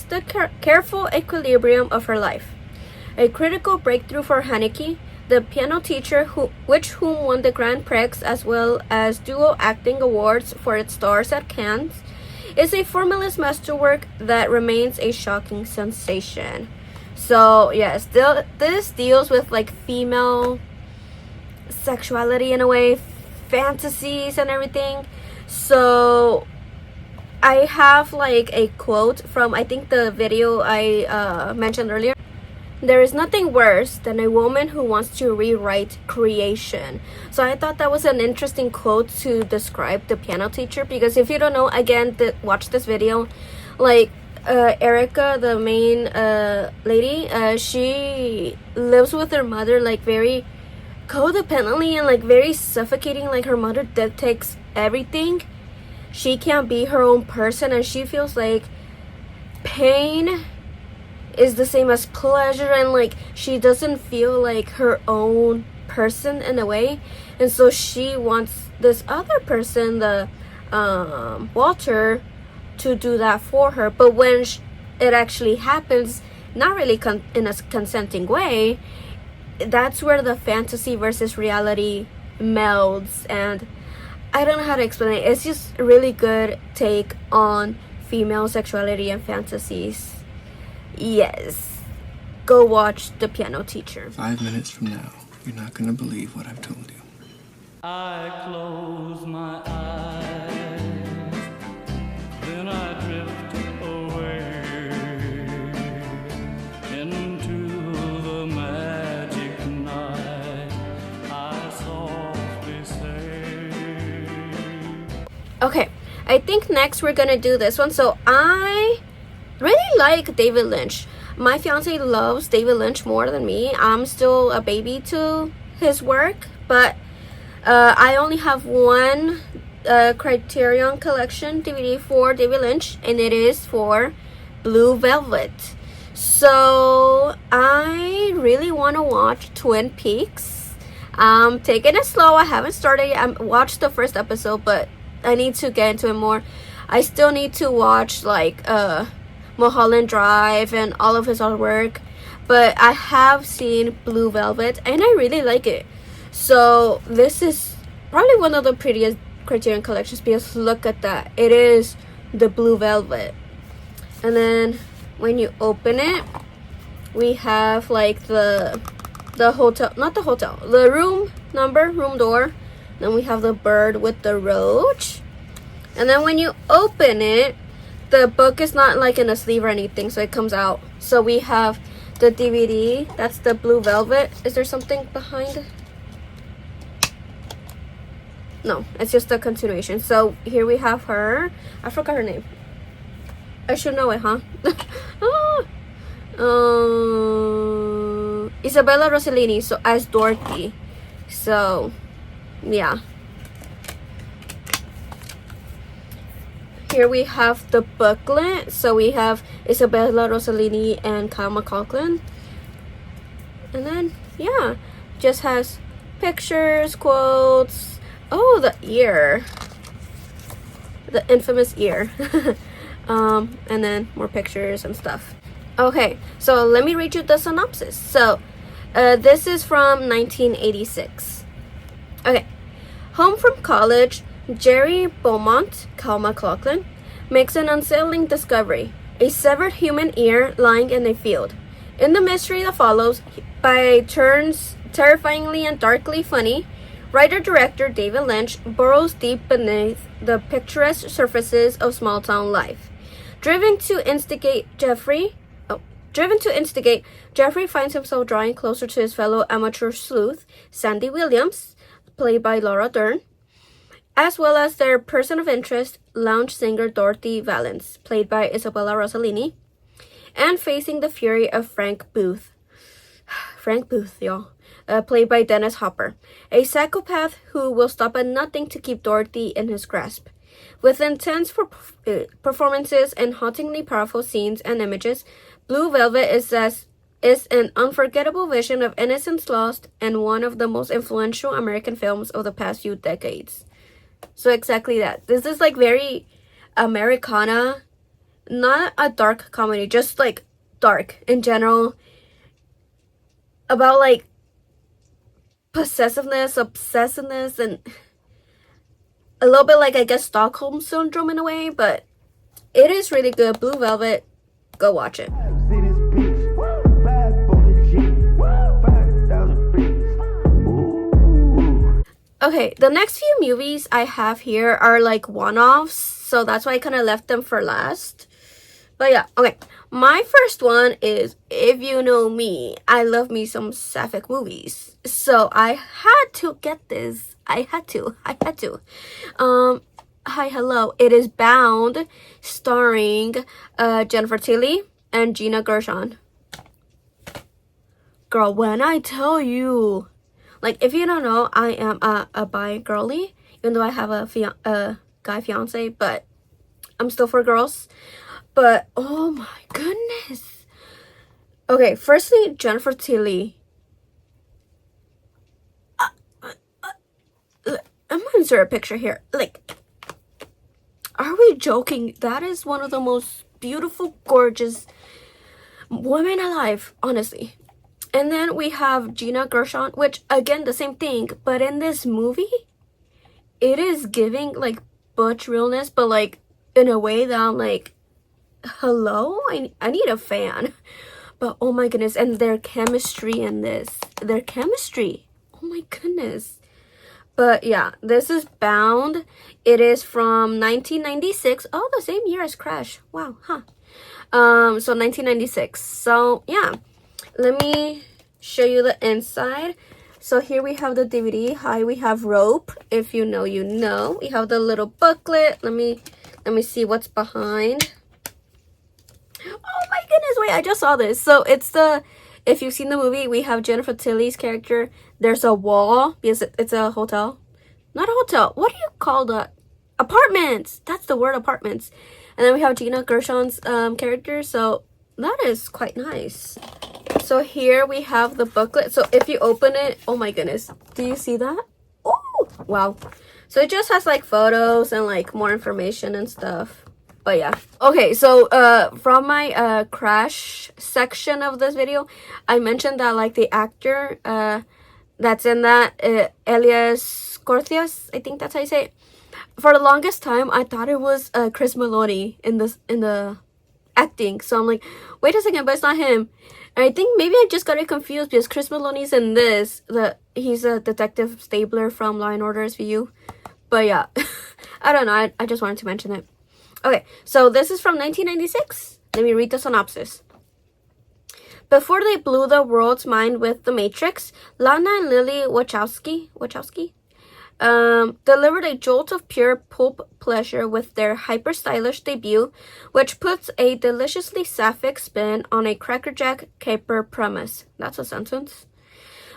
the careful equilibrium of her life. A critical breakthrough for Haneke, The Piano Teacher, whom won the Grand Prix as well as duo acting awards for its stars at Cannes, is a formless masterwork that remains a shocking sensation. So yes, this deals with like female sexuality in a way, fantasies and everything. So I have like a quote from, I think, the video I mentioned earlier. There is nothing worse than a woman who wants to rewrite creation. So I thought that was an interesting quote to describe The Piano Teacher, because if you don't know, again, watch this video. Like, Erica, the main lady, she lives with her mother like very codependently and like very suffocating. Like her mother dictates everything. She can't be her own person, and she feels like pain is the same as pleasure, and like she doesn't feel like her own person in a way, and so she wants this other person, the Walter, to do that for her. But when it actually happens, not really in a consenting way, that's where the fantasy versus reality melds. And I don't know how to explain it. It's just a really good take on female sexuality and fantasies. Yes, go watch The Piano Teacher. 5 minutes from now, you're not gonna believe what I've told you. I close my eyes, then I drift away into the magic night. I softly say. Okay, I think next we're gonna do this one. So I really like David Lynch. My fiance loves David Lynch more than me. I'm still a baby to his work, but I only have one Criterion Collection DVD for David Lynch, and it is for Blue Velvet. So I really want to watch Twin Peaks. I'm taking it slow. I haven't started yet. I watched the first episode, but I need to get into it more. I still need to watch like Mulholland Drive and all of his artwork, but I have seen Blue Velvet and I really like it. So this is probably one of the prettiest Criterion collections, because look at that. It is the Blue Velvet. And then when you open it, we have like the hotel, not the hotel, the room number, room door. Then we have the bird with the roach. And then when you open it, the book is not like in a sleeve or anything, so it comes out. So we have the DVD, that's the Blue Velvet. Is there something behind it? No, it's just a continuation. So here we have her. I forgot her name. I should know it, huh? Isabella Rossellini, so as Dorothy. So yeah, here we have the booklet. So we have Isabella Rossellini and Kyle MacLachlan, and then yeah, just has pictures, quotes. Oh, the ear, the infamous ear. And then more pictures and stuff. Okay, so let me read you the synopsis. So this is from 1986. Okay, home from college, Jerry Beaumont, Kyle MacLachlan, makes an unsettling discovery: a severed human ear lying in a field. In the mystery that follows, by turns terrifyingly and darkly funny, writer-director David Lynch burrows deep beneath the picturesque surfaces of small-town life. Driven to instigate, Jeffrey finds himself drawing closer to his fellow amateur sleuth, Sandy Williams, played by Laura Dern, as well as their person of interest, lounge singer Dorothy Valance, played by Isabella Rossellini, and facing the fury of Frank Booth. Frank Booth, y'all. Played by Dennis Hopper, a psychopath who will stop at nothing to keep Dorothy in his grasp. With intense performances and hauntingly powerful scenes and images, Blue Velvet is an unforgettable vision of innocence lost and one of the most influential American films of the past few decades. So exactly that. This is like very Americana, not a dark comedy, just like dark in general, about like possessiveness, obsessiveness, and a little bit like, I guess, Stockholm Syndrome in a way, but it is really good. Blue Velvet, go watch it. Okay, the next few movies I have here are like one-offs, so that's why I kind of left them for last. But yeah, okay. My first one is, if you know me, I love me some sapphic movies. So I had to get this. I had to. Hi, hello. It is Bound, starring Jennifer Tilly and Gina Gershon. Girl, when I tell you, like, if you don't know, I am a bi girly, even though I have a guy fiance, but I'm still for girls. But oh my goodness. Okay, firstly, Jennifer Tilly. I'm gonna insert a picture here. Like, are we joking? That is one of the most beautiful, gorgeous women alive, honestly. And then we have Gina Gershon, which again, the same thing, but in this movie, it is giving like butch realness, but like in a way that I'm like, hello? I need a fan. But oh my goodness, and their chemistry in this. Their chemistry. Oh my goodness. But yeah, this is Bound. It is from 1996. Oh, the same year as Crash. Wow, huh. So 1996. So yeah, let me show you the inside. So here we have the DVD. Hi, we have Rope. If you know, you know. We have the little booklet. Let me see what's behind. Oh my goodness, wait, I just saw this. So it's if you've seen the movie, we have Jennifer Tilly's character. There's a wall because it's a hotel. Not a hotel. What do you call that? Apartments. That's the word, apartments. And then we have Gina Gershon's character. So that is quite nice. So here we have the booklet. So if you open it, oh my goodness. Do you see that? Oh, wow. So it just has like photos and like more information and stuff. But yeah. Okay, so from my Crash section of this video, I mentioned that like the actor that's in that, Elias Corthias, I think that's how you say it. For the longest time, I thought it was Chris Maloney in the acting. So I'm like, wait a second, but it's not him. And I think maybe I just got it confused because Chris Maloney's in this. He's a Detective Stabler from Law and Order SVU. But yeah, I don't know. I just wanted to mention it. Okay, so this is from 1996. Let me read the synopsis. Before they blew the world's mind with The Matrix, Lana and Lily Wachowski delivered a jolt of pure pulp pleasure with their hyper-stylish debut, which puts a deliciously sapphic spin on a crackerjack caper premise. That's a sentence.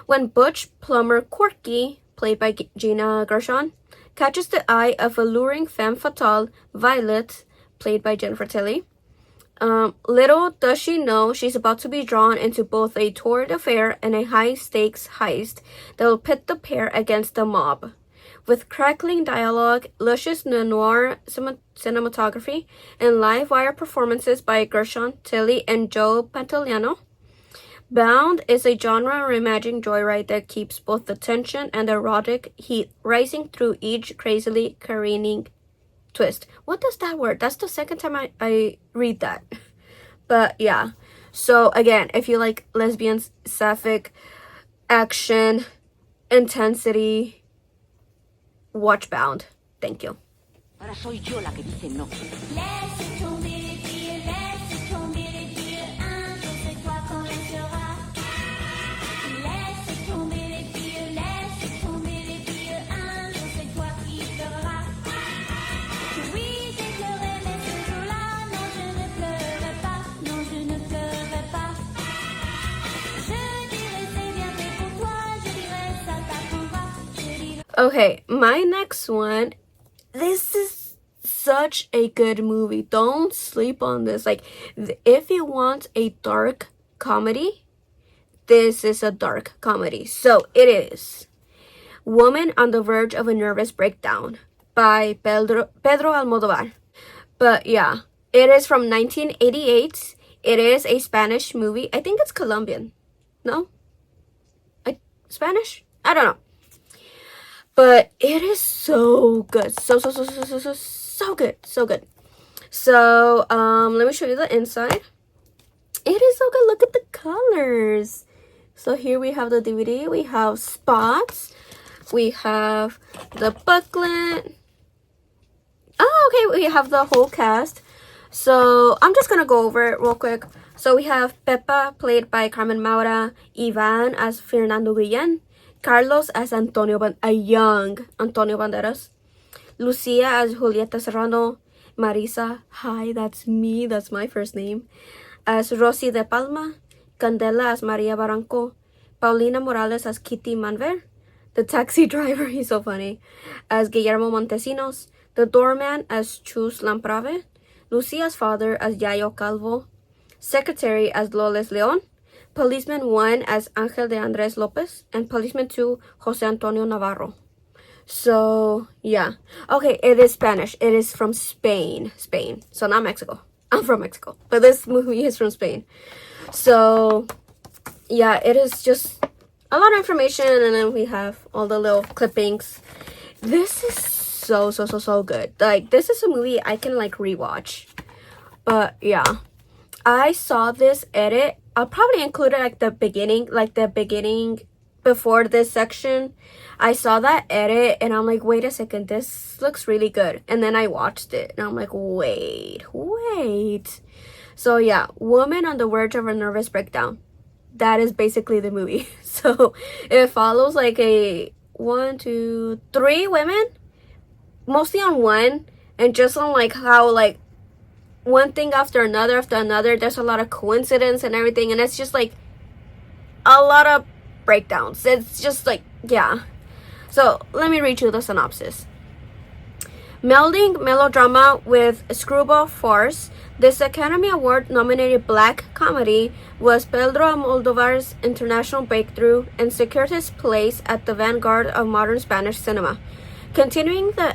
When Butch plumber Corky, played by Gina Gershon, catches the eye of alluring femme fatale Violet, played by Jennifer Tilly, little does she know she's about to be drawn into both a torrid affair and a high-stakes heist that will pit the pair against the mob. With crackling dialogue, luscious noir cinematography, and live wire performances by Gershon, Tilly, and Joe Pantoliano, Bound is a genre reimagining joyride that keeps both the tension and the erotic heat rising through each crazily careening twist. What does that word? That's the second time I read that. But yeah. So again, if you like lesbians, sapphic, action, intensity, watch Bound. Thank you. Ahora soy yo la que dice no. Laisse tomber les pieds, laisse tomber les pieds, un jour c'est toi qu'on laissera. Laisse tomber les pieds, laisse tomber les pieds, un jour c'est toi qui pleureras. Oui, j'ai pleuré, mais ce jour-là, non, je ne pleurais pas, non, je ne pleurais pas. Je dirais c'est bien fait pour toi, je dirais ça t'apprendra, je dirais... Okay, my next one. This is such a good movie. Don't sleep on this. Like, if you want a dark comedy, this is a dark comedy. So it is Woman on the Verge of a Nervous Breakdown by Pedro Almodovar. But yeah, it is from 1988. It is a Spanish movie. I think it's Colombian. No? Spanish? I don't know. But it is so good. So good. So good. So, let me show you the inside. It is so good. Look at the colors. So here we have the DVD. We have spots. We have the booklet. Oh, okay. We have the whole cast. So I'm just gonna go over it real quick. So we have Pepa, played by Carmen Maura. Ivan as Fernando Guillen. Carlos as a young Antonio Banderas. Lucia as Julieta Serrano, Marisa, hi, that's me, that's my first name, as Rosy de Palma, Candela as Maria Barranco, Paulina Morales as Kitty Manver, the taxi driver, he's so funny, as Guillermo Montesinos, the doorman as Chus Lamprave, Lucia's father as Yayo Calvo, secretary as Loles Leon, policeman 1 as Angel de Andres Lopez, and policeman 2 Jose Antonio Navarro. So yeah, okay, it is Spanish. It is from Spain. So not Mexico. I'm from Mexico, but this movie is from Spain. So yeah, it is just a lot of information, and then we have all the little clippings. This is so good. Like, this is a movie I can like rewatch. But yeah, I saw this edit. I'll probably include it like the beginning before this section. I saw that edit and I'm like, wait a second, this looks really good. And then I watched it and I'm like, wait. So yeah, woman on the verge of a nervous breakdown. That is basically the movie. So it follows like a 1, 2, 3 women, mostly on one, and just on like how like one thing after another. There's a lot of coincidence and everything, and it's just like a lot of breakdowns. It's just like, yeah. So let me read you the synopsis. Melding melodrama with screwball farce, this Academy Award nominated black comedy was Pedro Almodovar's international breakthrough and secured his place at the vanguard of modern Spanish cinema. Continuing the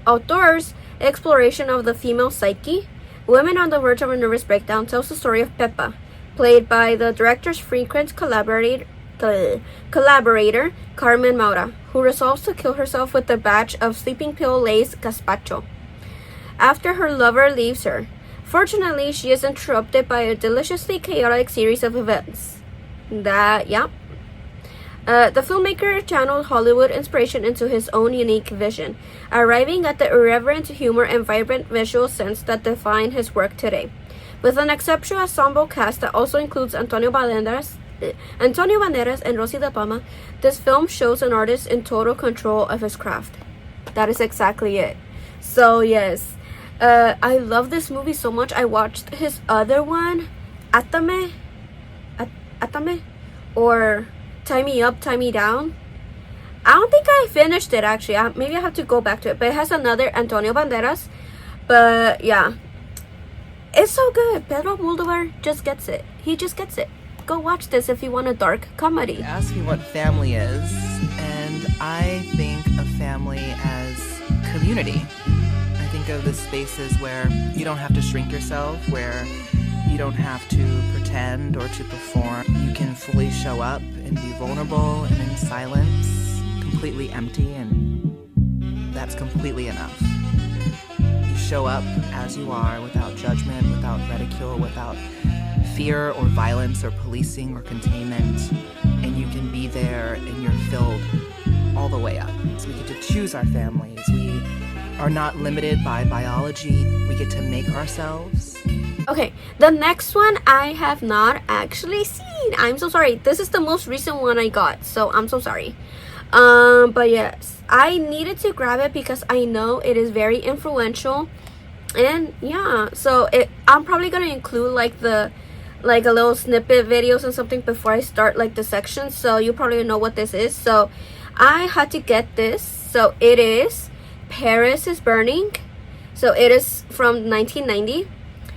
author's exploration of the female psyche, Women on the Verge of a Nervous Breakdown tells the story of Pepa, played by the director's frequent collaborator Carmen Maura, who resolves to kill herself with a batch of sleeping pill laced gazpacho after her lover leaves her. Fortunately, she is interrupted by a deliciously chaotic series of events. The filmmaker channeled Hollywood inspiration into his own unique vision, arriving at the irreverent humor and vibrant visual sense that define his work today. With an exceptional ensemble cast that also includes Antonio Banderas and Rosy de Palma, this film shows an artist in total control of his craft. That is exactly it. So yes, I love this movie so much. I watched his other one, Atame, or Tie Me Up, Tie Me Down. I don't think I finished it actually. Maybe I have to go back to it. But it has another Antonio Banderas. But yeah, it's so good. Pedro Almodovar just gets it. He just gets it. Go watch this if you want a dark comedy. You asked me what family is, and I think of family as community. I think of the spaces where you don't have to shrink yourself, where you don't have to pretend or to perform. You can fully show up and be vulnerable and in silence, completely empty, and that's completely enough. You show up as you are, without judgment, without ridicule, without fear or violence or policing or containment, and you can be there and you're filled all the way up. So we get to choose our families. We are not limited by biology. We get to make ourselves. Okay, the next one I have not actually seen. I'm so sorry. This is the most recent one I got, so I'm so sorry. But yes, I needed to grab it because I know it is very influential. And yeah, so I'm probably gonna include like a little snippet videos and something before I start like the section, so you probably know what this is. So I had to get this. So it is Paris is Burning. So it is from 1990.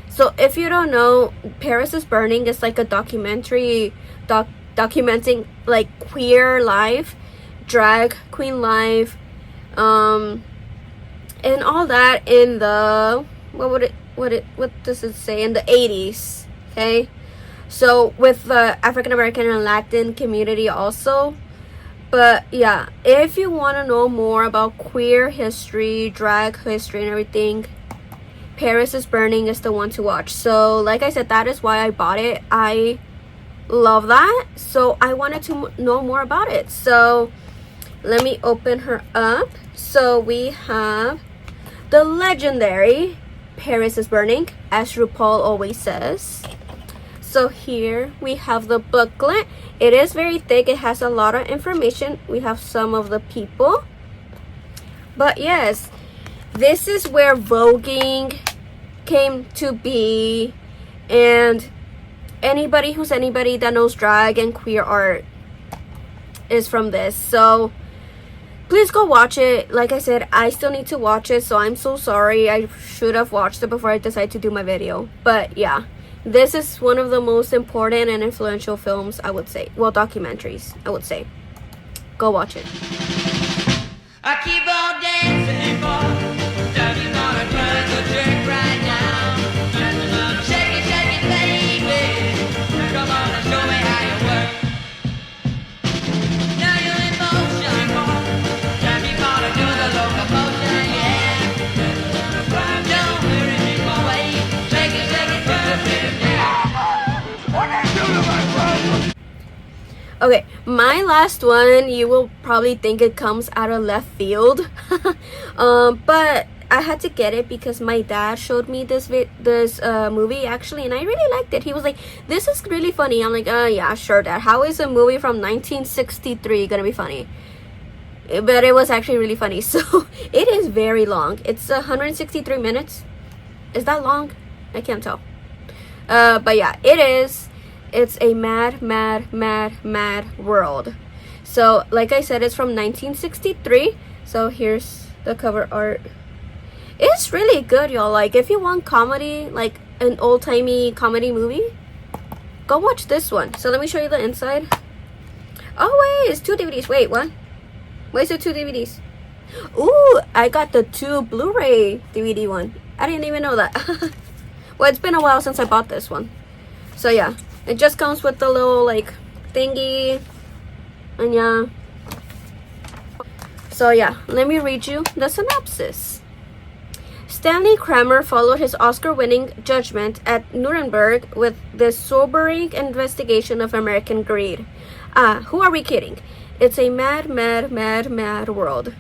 So if you don't know, Paris is Burning is like a documentary documenting like queer life, drag queen life, and all that in the what does it say, in the 80s. Okay, so with the African American and Latin community also. But yeah, if you want to know more about queer history, drag history and everything, Paris is Burning is the one to watch. So like I said, that is why I bought it. I love that, so I wanted to know more about it. So let me open her up. So we have the legendary Paris is Burning, as RuPaul always says. So here we have the booklet. It is very thick. It has a lot of information. We have some of the people. But yes, this is where voguing came to be, and anybody that knows drag and queer art is from this. So please go watch it. Like I said, I still need to watch it, so I'm so sorry. I should have watched it before I decided to do my video. But yeah, this is one of the most important and influential films, I would say. Well, documentaries, I would say. Go watch it. I keep on dancing for. Don't you wanna turn the trick right now? Shake it, baby. Come on and show me how you work. Now you're in motion for. Don't you wanna do the locomotion, yeah? Don't hurry me away. Shake it to the rhythm, yeah. What I do to my brother? Okay, my last one, you will probably think it comes out of left field. But I had to get it because my dad showed me this movie actually, and I really liked it. He was like, this is really funny. I'm like, yeah, sure, Dad. How is a movie from 1963 gonna be funny? But it was actually really funny. So it is very long. It's 163 minutes. Is that long? I can't tell. But yeah, it is. It's a mad world. So like I said, it's from 1963. So here's the cover art. It's really good, y'all. Like, if you want comedy, like an old-timey comedy movie, go watch this one. So let me show you the inside. Oh wait, it's 2 DVDs. Wait, what? Why is it 2 DVDs? Ooh, I got the 2 Blu-ray DVD one. I didn't even know that. Well, it's been a while since I bought this one. So yeah, it just comes with the little like thingy, and yeah. So yeah, let me read you the synopsis. Stanley Kramer followed his Oscar-winning judgment at Nuremberg with the sobering investigation of American greed. Who are we kidding? It's a mad world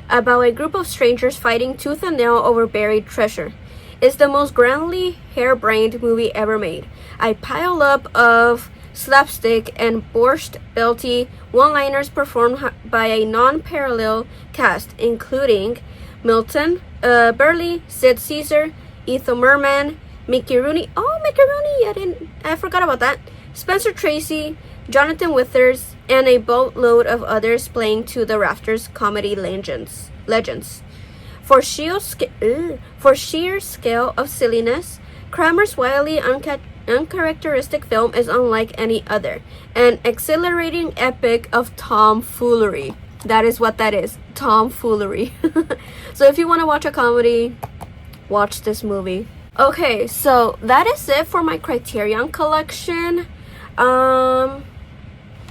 about a group of strangers fighting tooth and nail over buried treasure. It's the most grandly harebrained movie ever made. A pile up of slapstick and borscht belty one-liners performed by a non-parallel cast, including Milton Berle, Sid Caesar, Ethel Merman, Mickey Rooney. Oh, Mickey Rooney! I forgot about that. Spencer Tracy, Jonathan Withers, and a boatload of others playing to the rafters comedy legends. For sheer scale of silliness, Kramer's wildly uncharacteristic film is unlike any other. An exhilarating epic of tomfoolery. That is what that is. Tomfoolery. So if you want to watch a comedy, watch this movie. Okay, so that is it for my Criterion Collection.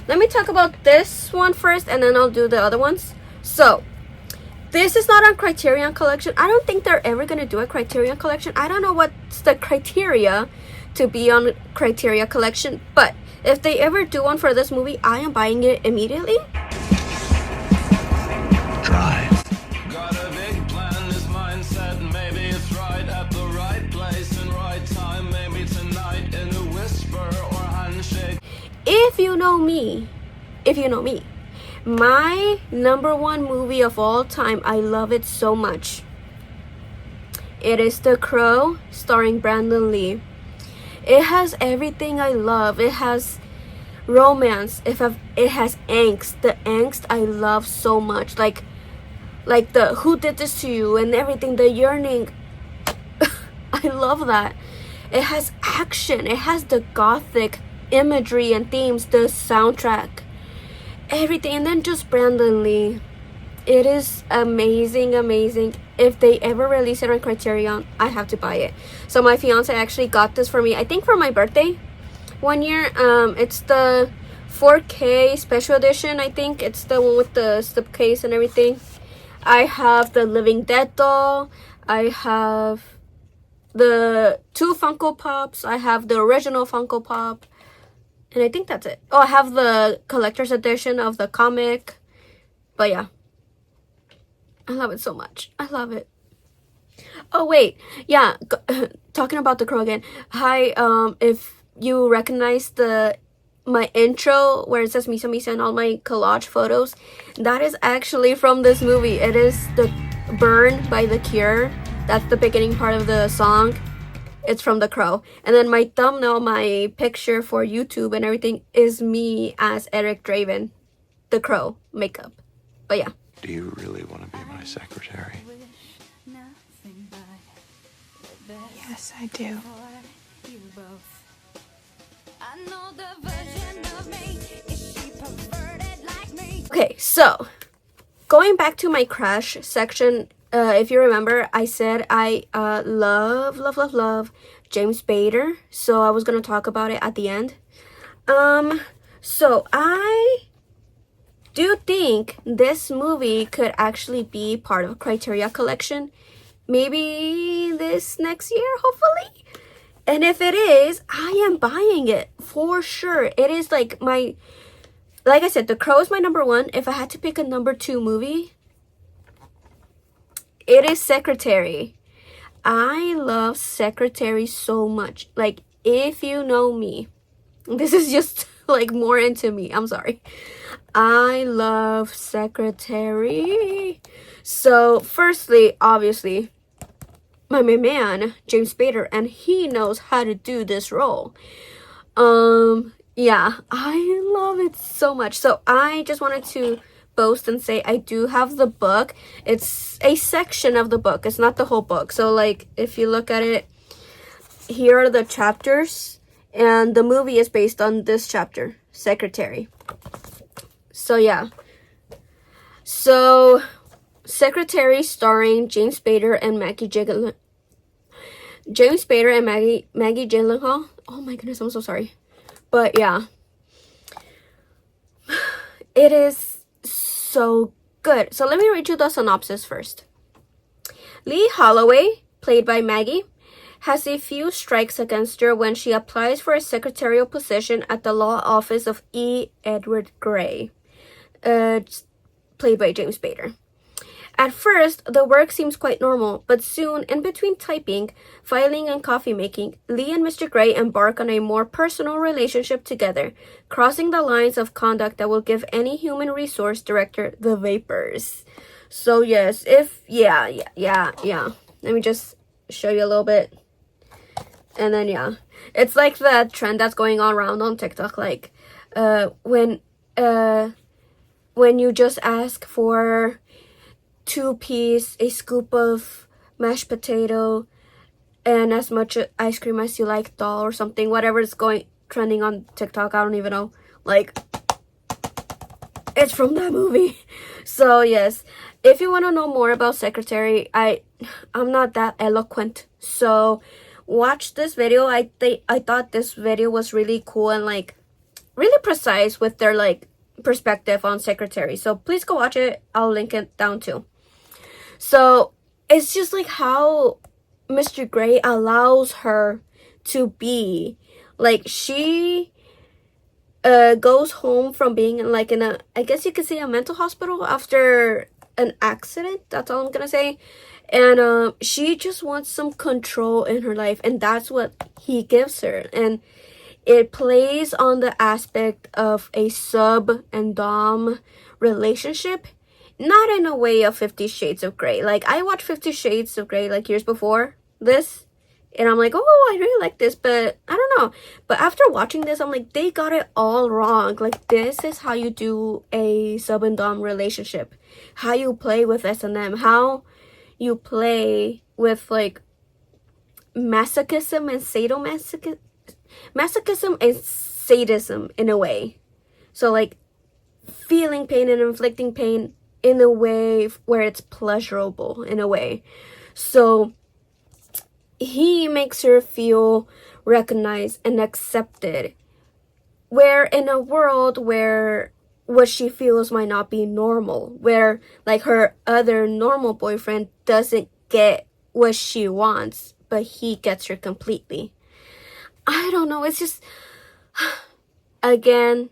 Let me talk about this one first, and then I'll do the other ones. So this is not on Criterion Collection. I don't think they're ever gonna do a Criterion Collection. I don't know what's the criteria to be on Criterion Collection, but if they ever do one for this movie, I am buying it immediately. Drive. Got a big plan, this mindset, maybe it's right at the right place and right time, maybe tonight in a whisper or handshake. If you know me, my #1 movie of all time, I love it so much. It is The Crow, starring Brandon Lee. It has everything I love. It has romance. It has angst. The angst I love so much. Like the who did this to you and everything, the yearning. I love that. It has action. It has the gothic imagery and themes, the soundtrack, everything, and then just Brandon Lee. It is amazing. If they ever release it on Criterion, I have to buy it. So my fiance actually got this for me, I think for my birthday one year. It's the 4K special edition. I think it's the one with the slipcase and everything. I have the Living Dead doll. I have the 2 Funko Pops. I have the original Funko Pop. And I think that's it. Oh, I have the collector's edition of the comic. But yeah, I love it so much. I love it. Oh wait, yeah, talking about The Crow again. Hi, if you recognize my intro where it says Misa Misa and all my collage photos, that is actually from this movie. It is the Burn by The Cure. That's the beginning part of the song. It's from The Crow. And then my thumbnail, my picture for YouTube and everything is me as Eric Draven, The Crow makeup. But yeah. Do you really want to be my secretary? Yes, I do. Okay, so going back to my crush section, if you remember, I said I love James Spader, so I was gonna talk about it at the end. So I do think this movie could actually be part of Criterion Collection, maybe this next year, hopefully. And if it is, I am buying it for sure. It is like like I said, The Crow is my number one. If I had to pick a number two movie, it is Secretary. I love Secretary so much. Like, if you know me, this is just like more into me. I'm sorry. I love Secretary. So, firstly, obviously, my man, James Spader, and he knows how to do this role. Yeah, I love it so much. So I just wanted to boast and say I do have the book. It's a section of the book. It's not the whole book. So like if you look at it, here are the chapters, and the movie is based on this chapter, Secretary. So yeah. So Secretary starring James Spader and Maggie Gyllenhaal. James Spader and Maggie Gyllenhaal. Oh my goodness, I'm so sorry. But yeah, it is so good. So let me read you the synopsis first. Lee Holloway, played by Maggie, has a few strikes against her when she applies for a secretarial position at the law office of E. Edward Gray, played by James Spader. At first, the work seems quite normal, but soon, in between typing, filing, and coffee making, Lee and Mr. Gray embark on a more personal relationship together, crossing the lines of conduct that will give any human resource director the vapors. So yes, yeah. Let me just show you a little bit. And then yeah, it's like that trend that's going on around on TikTok, like when you just ask for 2-piece, a scoop of mashed potato, and as much ice cream as you like, doll or something, whatever is trending on TikTok, I don't even know. Like, it's from that movie. So yes, if you want to know more about Secretary, I'm not that eloquent, so watch this video. I thought this video was really cool and like really precise with their like perspective on Secretary. So please go watch it. I'll link it down too. So it's just like how Mr. Gray allows her to be like, she goes home from being like in a, I guess you could say, a mental hospital after an accident. That's all I'm gonna say. And she just wants some control in her life, and that's what he gives her. And it plays on the aspect of a sub and dom relationship, not in a way of 50 Shades of Grey. Like, I watched 50 Shades of Grey like years before this, and I'm like, oh, I really like this, but I don't know. But after watching this, I'm like, they got it all wrong. Like, this is how you do a sub and dom relationship, how you play with S&M, how you play with like masochism and sadomasochism. Masochism and sadism in a way. So like feeling pain and inflicting pain in a way where it's pleasurable in a way. So he makes her feel recognized and accepted, where in a world where what she feels might not be normal, where like her other normal boyfriend doesn't get what she wants, but he gets her completely. I don't know, it's just, again,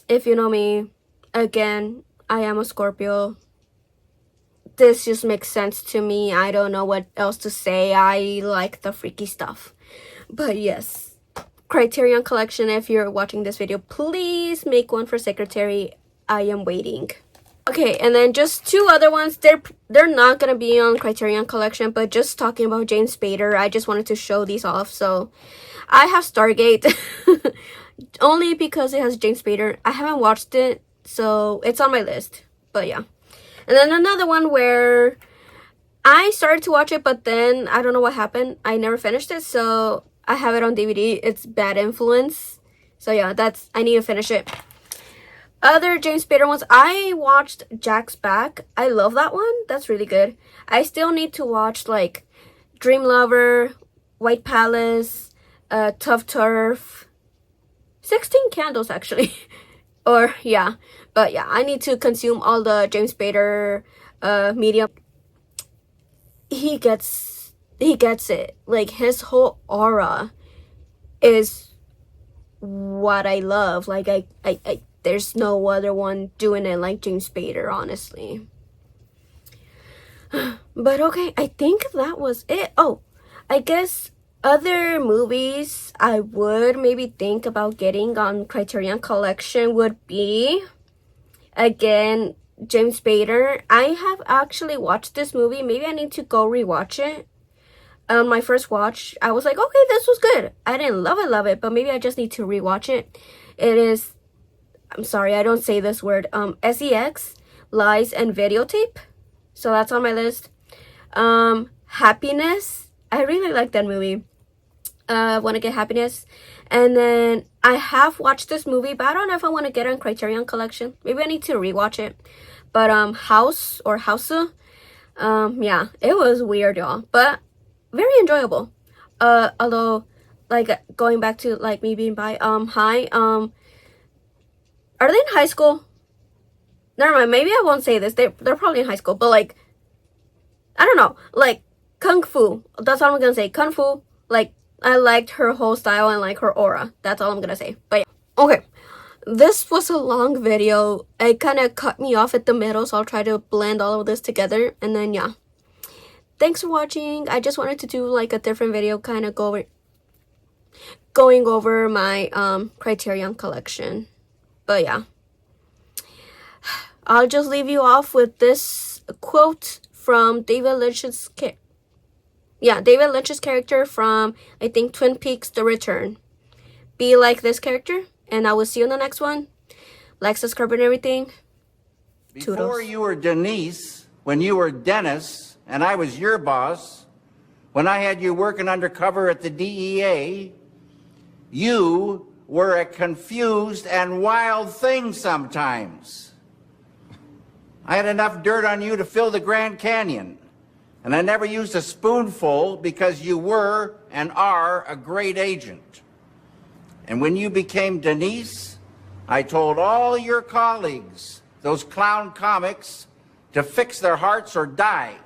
if you know me, again, I am a Scorpio. This just makes sense to me. I don't know what else to say. I like the freaky stuff. But yes, Criterion Collection, if you're watching this video, please make one for Secretary. I am waiting. Okay, and then just two other ones. They're not gonna be on Criterion Collection, but just talking about James Spader, I just wanted to show these off. So I have Stargate only because it has James Spader. I haven't watched it, so it's on my list. But yeah. And then another one where I started to watch it, but then I don't know what happened. I never finished it, so I have it on DVD. It's Bad Influence. So yeah, I need to finish it. Other James Spader ones, I watched Jack's Back. I love that one. That's really good. I still need to watch like Dream Lover, White Palace, Tough Turf, 16 Candles actually. Or yeah, but yeah, I need to consume all the James Spader media. He gets it. Like his whole aura is what I love. Like I there's no other one doing it like James Spader, honestly. But okay, I think that was it. Oh, I guess other movies I would maybe think about getting on Criterion Collection would be, again, James Spader. I have actually watched this movie. Maybe I need to go rewatch it. On my first watch, I was like, okay, this was good. I didn't love it, but maybe I just need to rewatch it. It is, I'm sorry, I don't say this word. SEX, Lies and Videotape. So that's on my list. Happiness. I really like that movie. Wanna Get Happiness. And then I have watched this movie, but I don't know if I want to get it on Criterion Collection. Maybe I need to rewatch it. But House or House. Yeah, it was weird, y'all. But very enjoyable. Although, like, going back to like me being bi, hi, are they in high school? Never mind, maybe I won't say this. They're probably in high school, but like, I don't know, like Kung Fu. That's all I'm gonna say. Kung Fu. Like, I liked her whole style and like her aura. That's all I'm gonna say. But yeah. Okay, this was a long video. It kind of cut me off at the middle, so I'll try to blend all of this together. And then yeah. Thanks for watching. I just wanted to do like a different video, kind of going over my Criterion Collection. But yeah, I'll just leave you off with this quote from David Lynch's character from, I think, Twin Peaks: The Return. Be like this character, and I will see you in the next one. Like, subscribe, and everything. Before Toodles. you were Denise, when you were Dennis, and I was your boss, when I had you working undercover at the DEA, you were a confused and wild thing sometimes. I had enough dirt on you to fill the Grand Canyon, and I never used a spoonful because you were and are a great agent. And when you became Denise, I told all your colleagues, those clown comics, to fix their hearts or die.